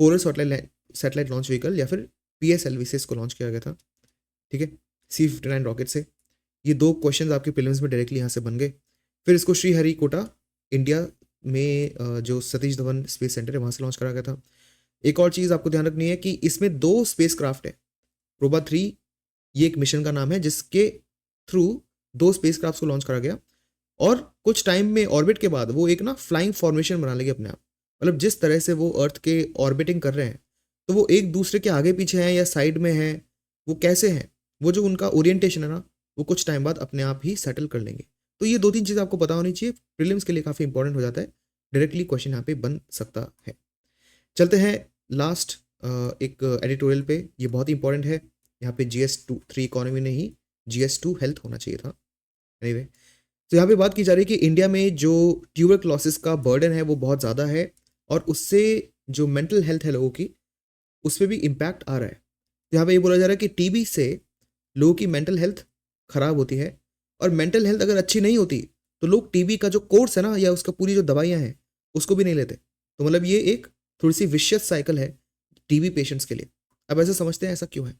पोलर सैटेलाइट लॉन्च व्हीकल या फिर PSLV से इसको लॉन्च किया गया था। ठीक है, C-59 रॉकेट से। ये 2 क्वेश्चन आपके प्रीलिम्स में डायरेक्टली यहाँ से बन गए। फिर इसको श्रीहरिकोटा इंडिया में जो सतीश धवन स्पेस सेंटर है वहाँ से लॉन्च करा गया था। एक और चीज़ आपको ध्यान रखनी है कि इसमें 2 स्पेस क्राफ्ट है। प्रोबा 3 ये एक मिशन का नाम है जिसके थ्रू 2 स्पेस क्राफ्ट को लॉन्च करा गया, और कुछ टाइम में ऑर्बिट के बाद वो एक ना फ्लाइंग फॉर्मेशन बना लेंगे अपने आप। मतलब जिस तरह से वो अर्थ के ऑर्बिटिंग कर रहे हैं, तो वो एक दूसरे के आगे पीछे हैं या साइड में हैं, वो कैसे हैं, वो जो उनका ओरिएंटेशन है ना, वो कुछ टाइम बाद अपने आप ही सेटल कर लेंगे। तो ये 2-3 चीज़ आपको पता होनी चाहिए, प्रीलिम्स के लिए काफ़ी इंपॉर्टेंट हो जाता है, डायरेक्टली क्वेश्चन यहाँ पे बन सकता है। चलते हैं लास्ट एक एडिटोरियल पे, ये बहुत ही इंपॉर्टेंट है। यहाँ पे GS3 इकोनॉमी नहीं, GS2 हेल्थ होना चाहिए था। एनीवे, तो यहाँ पे बात की जा रही है कि इंडिया में जो ट्यूबरक्लोसिस का बर्डन है वो बहुत ज़्यादा है, और उससे जो मेंटल हेल्थ है लोगों की, उस पर भी इम्पैक्ट आ रहा है। तो यहाँ पे ये बोला जा रहा है कि टीबी से लोगों की मेंटल हेल्थ खराब होती है, और मेंटल हेल्थ अगर अच्छी नहीं होती तो लोग टीबी का जो कोर्स है ना, या उसका पूरी जो दवाइयाँ हैं उसको भी नहीं लेते। तो मतलब ये एक थोड़ी सी विशियस साइकिल है टीबी पेशेंट्स के लिए। अब ऐसे समझते हैं ऐसा क्यों है।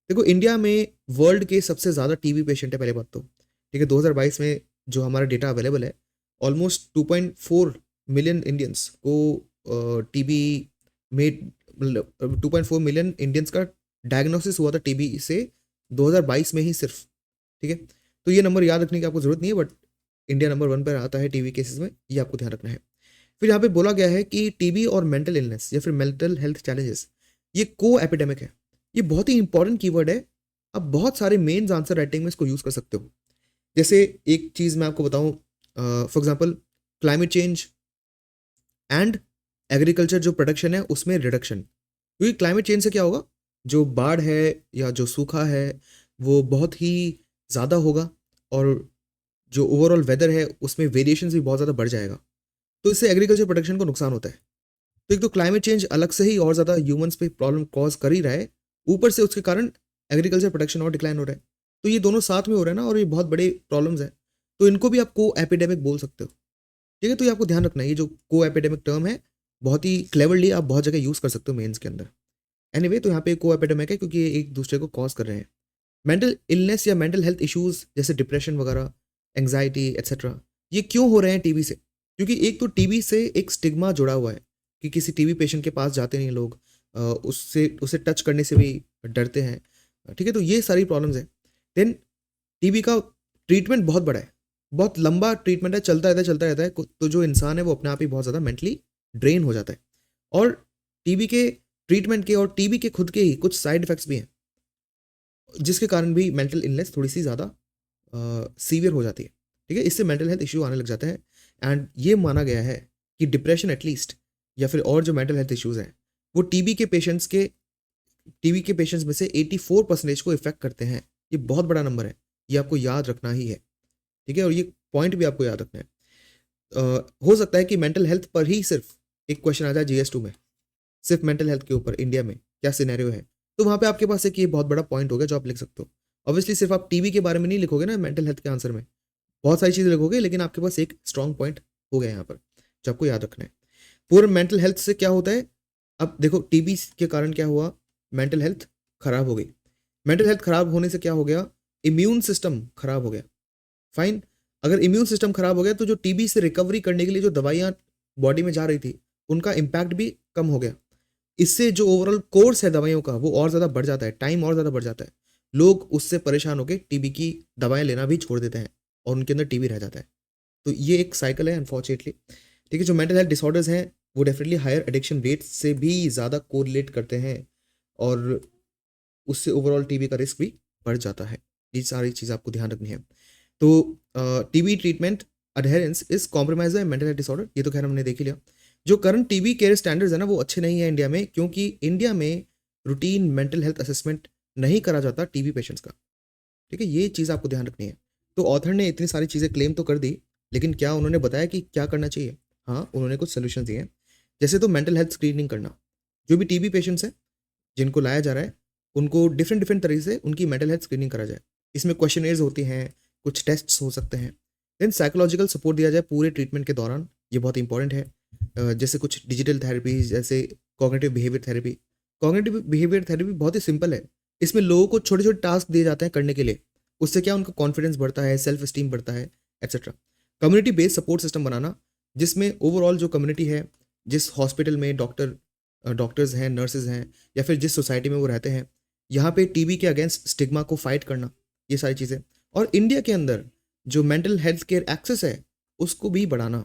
देखो, इंडिया में वर्ल्ड के सबसे ज़्यादा टीबी पेशेंट है, पहले बात तो ठीक है। 2022 में जो हमारा डेटा अवेलेबल है, ऑलमोस्ट 2.4 मिलियन इंडियंस को टीबी में, मतलब 2.4 मिलियन इंडियंस का डायग्नोसिस हुआ था टीबी से 2022 में ही सिर्फ। ठीक है, तो ये नंबर याद रखने की आपको जरूरत नहीं है, बट इंडिया नंबर 1 पर आता है टीबी केसेस में, ये आपको ध्यान रखना है। फिर यहाँ पे बोला गया है कि टीबी और मेंटल इलनेस या फिर मेंटल हेल्थ चैलेंजेस, ये को एपिडेमिक है। ये बहुत ही इंपॉर्टेंट कीवर्ड है। आप बहुत सारे मेन्स आंसर राइटिंग में इसको यूज कर सकते हो। जैसे एक चीज मैं आपको बताऊं, for example climate change and agriculture जो प्रोडक्शन है उसमें रिडक्शन। क्योंकि क्लाइमेट चेंज से क्या होगा, जो बाढ़ है या जो सूखा है वो बहुत ही ज़्यादा होगा, और जो ओवरऑल वेदर है उसमें वेरिएशन भी बहुत ज़्यादा बढ़ जाएगा। तो इससे एग्रीकल्चर प्रोडक्शन को नुकसान होता है। तो एक तो क्लाइमेट चेंज अलग से ही और ज़्यादा ह्यूमंस पे प्रॉब्लम कॉज कर ही रहा है, ऊपर से उसके कारण एग्रीकल्चर प्रोडक्शन और डिक्लाइन हो रहा है। तो ये दोनों साथ में हो रहा है ना, और ये बहुत बड़े प्रॉब्लम्स हैं। तो इनको भी आप को एपिडेमिक बोल सकते हो। ठीक है, तो ये आपको ध्यान रखना है, ये जो को एपिडेमिक टर्म है बहुत ही क्लेवरली आप बहुत जगह यूज़ कर सकते हो मेंस के अंदर। एनीवे, तो यहाँ पे को एपिडेमिक है क्योंकि ये एक दूसरे को कॉज कर रहे हैं। मेंटल इलनेस या मेंटल हेल्थ इश्यूज जैसे डिप्रेशन वगैरह, एंग्जाइटी एक्सेट्रा, ये क्यों हो रहे हैं टीबी से? क्योंकि एक तो टीबी से एक स्टिग्मा जुड़ा हुआ है कि किसी टीबी पेशेंट के पास जाते नहीं लोग, उससे उसे टच करने से भी डरते हैं। ठीक है, तो ये सारी प्रॉब्लम्स हैं। देन टीबी का ट्रीटमेंट बहुत बड़ा है, बहुत लंबा ट्रीटमेंट है, चलता रहता है। तो जो इंसान है वो अपने आप ही बहुत ज़्यादा मेंटली ड्रेन हो जाता है। और टीबी के ट्रीटमेंट के और टीबी के खुद के ही कुछ साइड इफेक्ट्स भी हैं, जिसके कारण भी मेंटल इलनेस थोड़ी सी ज़्यादा सीवियर हो जाती है। ठीक है, इससे मेंटल हेल्थ इशू आने लग जाते हैं। एंड ये माना गया है कि डिप्रेशन एटलीस्ट, या फिर और जो मेंटल हेल्थ इश्यूज हैं, वो टीबी के पेशेंट्स में से 84% को इफेक्ट करते हैं। ये बहुत बड़ा नंबर है, ये आपको याद रखना ही है। ठीक है, और ये पॉइंट भी आपको याद रखना है। हो सकता है कि मेंटल हेल्थ पर ही सिर्फ एक क्वेश्चन आ जाए GS2 में, सिर्फ मेंटल हेल्थ के ऊपर इंडिया में क्या सिनेरियो है। तो वहाँ पे आपके पास एक ये बहुत बड़ा पॉइंट होगा जो आप लिख सकते हो। ऑब्वियसली सिर्फ आप टीबी के बारे में नहीं लिखोगे ना मेंटल हेल्थ के आंसर में, बहुत सारी चीज़ें लिखोगे, लेकिन आपके पास एक स्ट्रॉन्ग पॉइंट हो गया यहाँ पर जो आपको याद रखना है। पूरा मेंटल हेल्थ से क्या होता है, अब देखो टीबी के कारण क्या हुआ, मेंटल हेल्थ खराब हो गई। मेंटल हेल्थ खराब होने से क्या हो गया, इम्यून सिस्टम खराब हो गया। फाइन, अगर इम्यून सिस्टम खराब हो गया तो जो टीबी से रिकवरी करने के लिए जो दवाइयाँ बॉडी में जा रही थी उनका इम्पैक्ट भी कम हो गया। इससे जो ओवरऑल कोर्स है दवाइयों का वो और ज़्यादा बढ़ जाता है, टाइम और ज़्यादा बढ़ जाता है। लोग उससे परेशान होकर टीबी की दवाएं लेना भी छोड़ देते हैं और उनके अंदर टीबी रह जाता है। तो ये एक साइकिल है अनफॉर्चुनेटली। ठीक है, जो मेंटल हेल्थ डिसऑर्डर्स हैं वो डेफिनेटली हायर एडिक्शन रेट से भी ज़्यादा कोरिलेट करते हैं, और उससे ओवरऑल टीबी का रिस्क भी बढ़ जाता है। ये सारी चीज़ आपको ध्यान रखनी है। तो TB treatment adherence is compromise by mental health disorder, ये तो खैर हमने देख ही लिया। जो करंट टीबी केयर स्टैंडर्ड्स है ना वो अच्छे नहीं है इंडिया में, क्योंकि इंडिया में रूटीन मेंटल हेल्थ असेसमेंट नहीं करा जाता टीबी पेशेंट्स का। ठीक है, ये चीज़ आपको ध्यान रखनी है। तो ऑथर ने इतनी सारी चीज़ें क्लेम तो कर दी, लेकिन क्या उन्होंने बताया कि क्या करना चाहिए? हाँ, उन्होंने कुछ सोल्यूशन दिए हैं। जैसे तो मेंटल हेल्थ स्क्रीनिंग करना, जो भी टीबी पेशेंट्स हैं जिनको लाया जा रहा है उनको डिफरेंट डिफरेंट तरीके से उनकी मेंटल हेल्थ स्क्रीनिंग करा जाए। इसमें क्वेश्चनेयर्स होती हैं, कुछ टेस्ट्स हो सकते हैं। देन साइकोलॉजिकल सपोर्ट दिया जाए पूरे ट्रीटमेंट के दौरान, ये बहुत इंपॉर्टेंट है। जैसे कुछ डिजिटल थेरेपी, जैसे cognitive behaviour therapy. Cognitive behaviour therapy बहुत ही सिंपल है, इसमें लोगों को छोटे छोटे टास्क दिए जाते हैं करने के लिए, उससे क्या उनका कॉन्फिडेंस बढ़ता है, सेल्फ स्टीम बढ़ता है, etcetera. Community based support system बनाना, जिसमें ओवरऑल जो कम्युनिटी है, जिस हॉस्पिटल में डॉक्टर्स हैं, नर्सेज हैं, या फिर जिस सोसाइटी में वो रहते हैं, यहाँ पे टीबी के अगेंस्ट स्टिग्मा को फाइट करना, ये सारी चीज़ें। और इंडिया के अंदर जो मेंटल हेल्थ केयर एक्सेस है उसको भी बढ़ाना,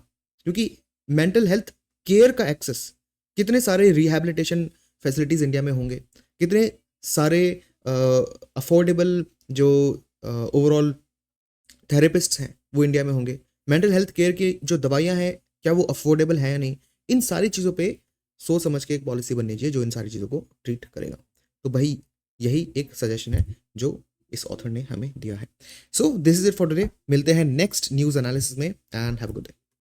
क्योंकि मेंटल हेल्थ केयर का एक्सेस, कितने सारे रिहैबिलिटेशन फैसिलिटीज़ इंडिया में होंगे, कितने सारे अफोर्डेबल जो ओवरऑल थेरेपिस्ट्स हैं वो इंडिया में होंगे, मेंटल हेल्थ केयर की जो दवाइयाँ हैं क्या वो अफोर्डेबल हैं या नहीं, इन सारी चीज़ों पे सोच समझ के एक पॉलिसी बननी चाहिए जो इन सारी चीज़ों को ट्रीट करेगा। तो भाई यही एक सजेशन है जो इस ऑथर ने हमें दिया है। So this is it for today. मिलते हैं नेक्स्ट न्यूज़ एनालिसिस में and have a good day.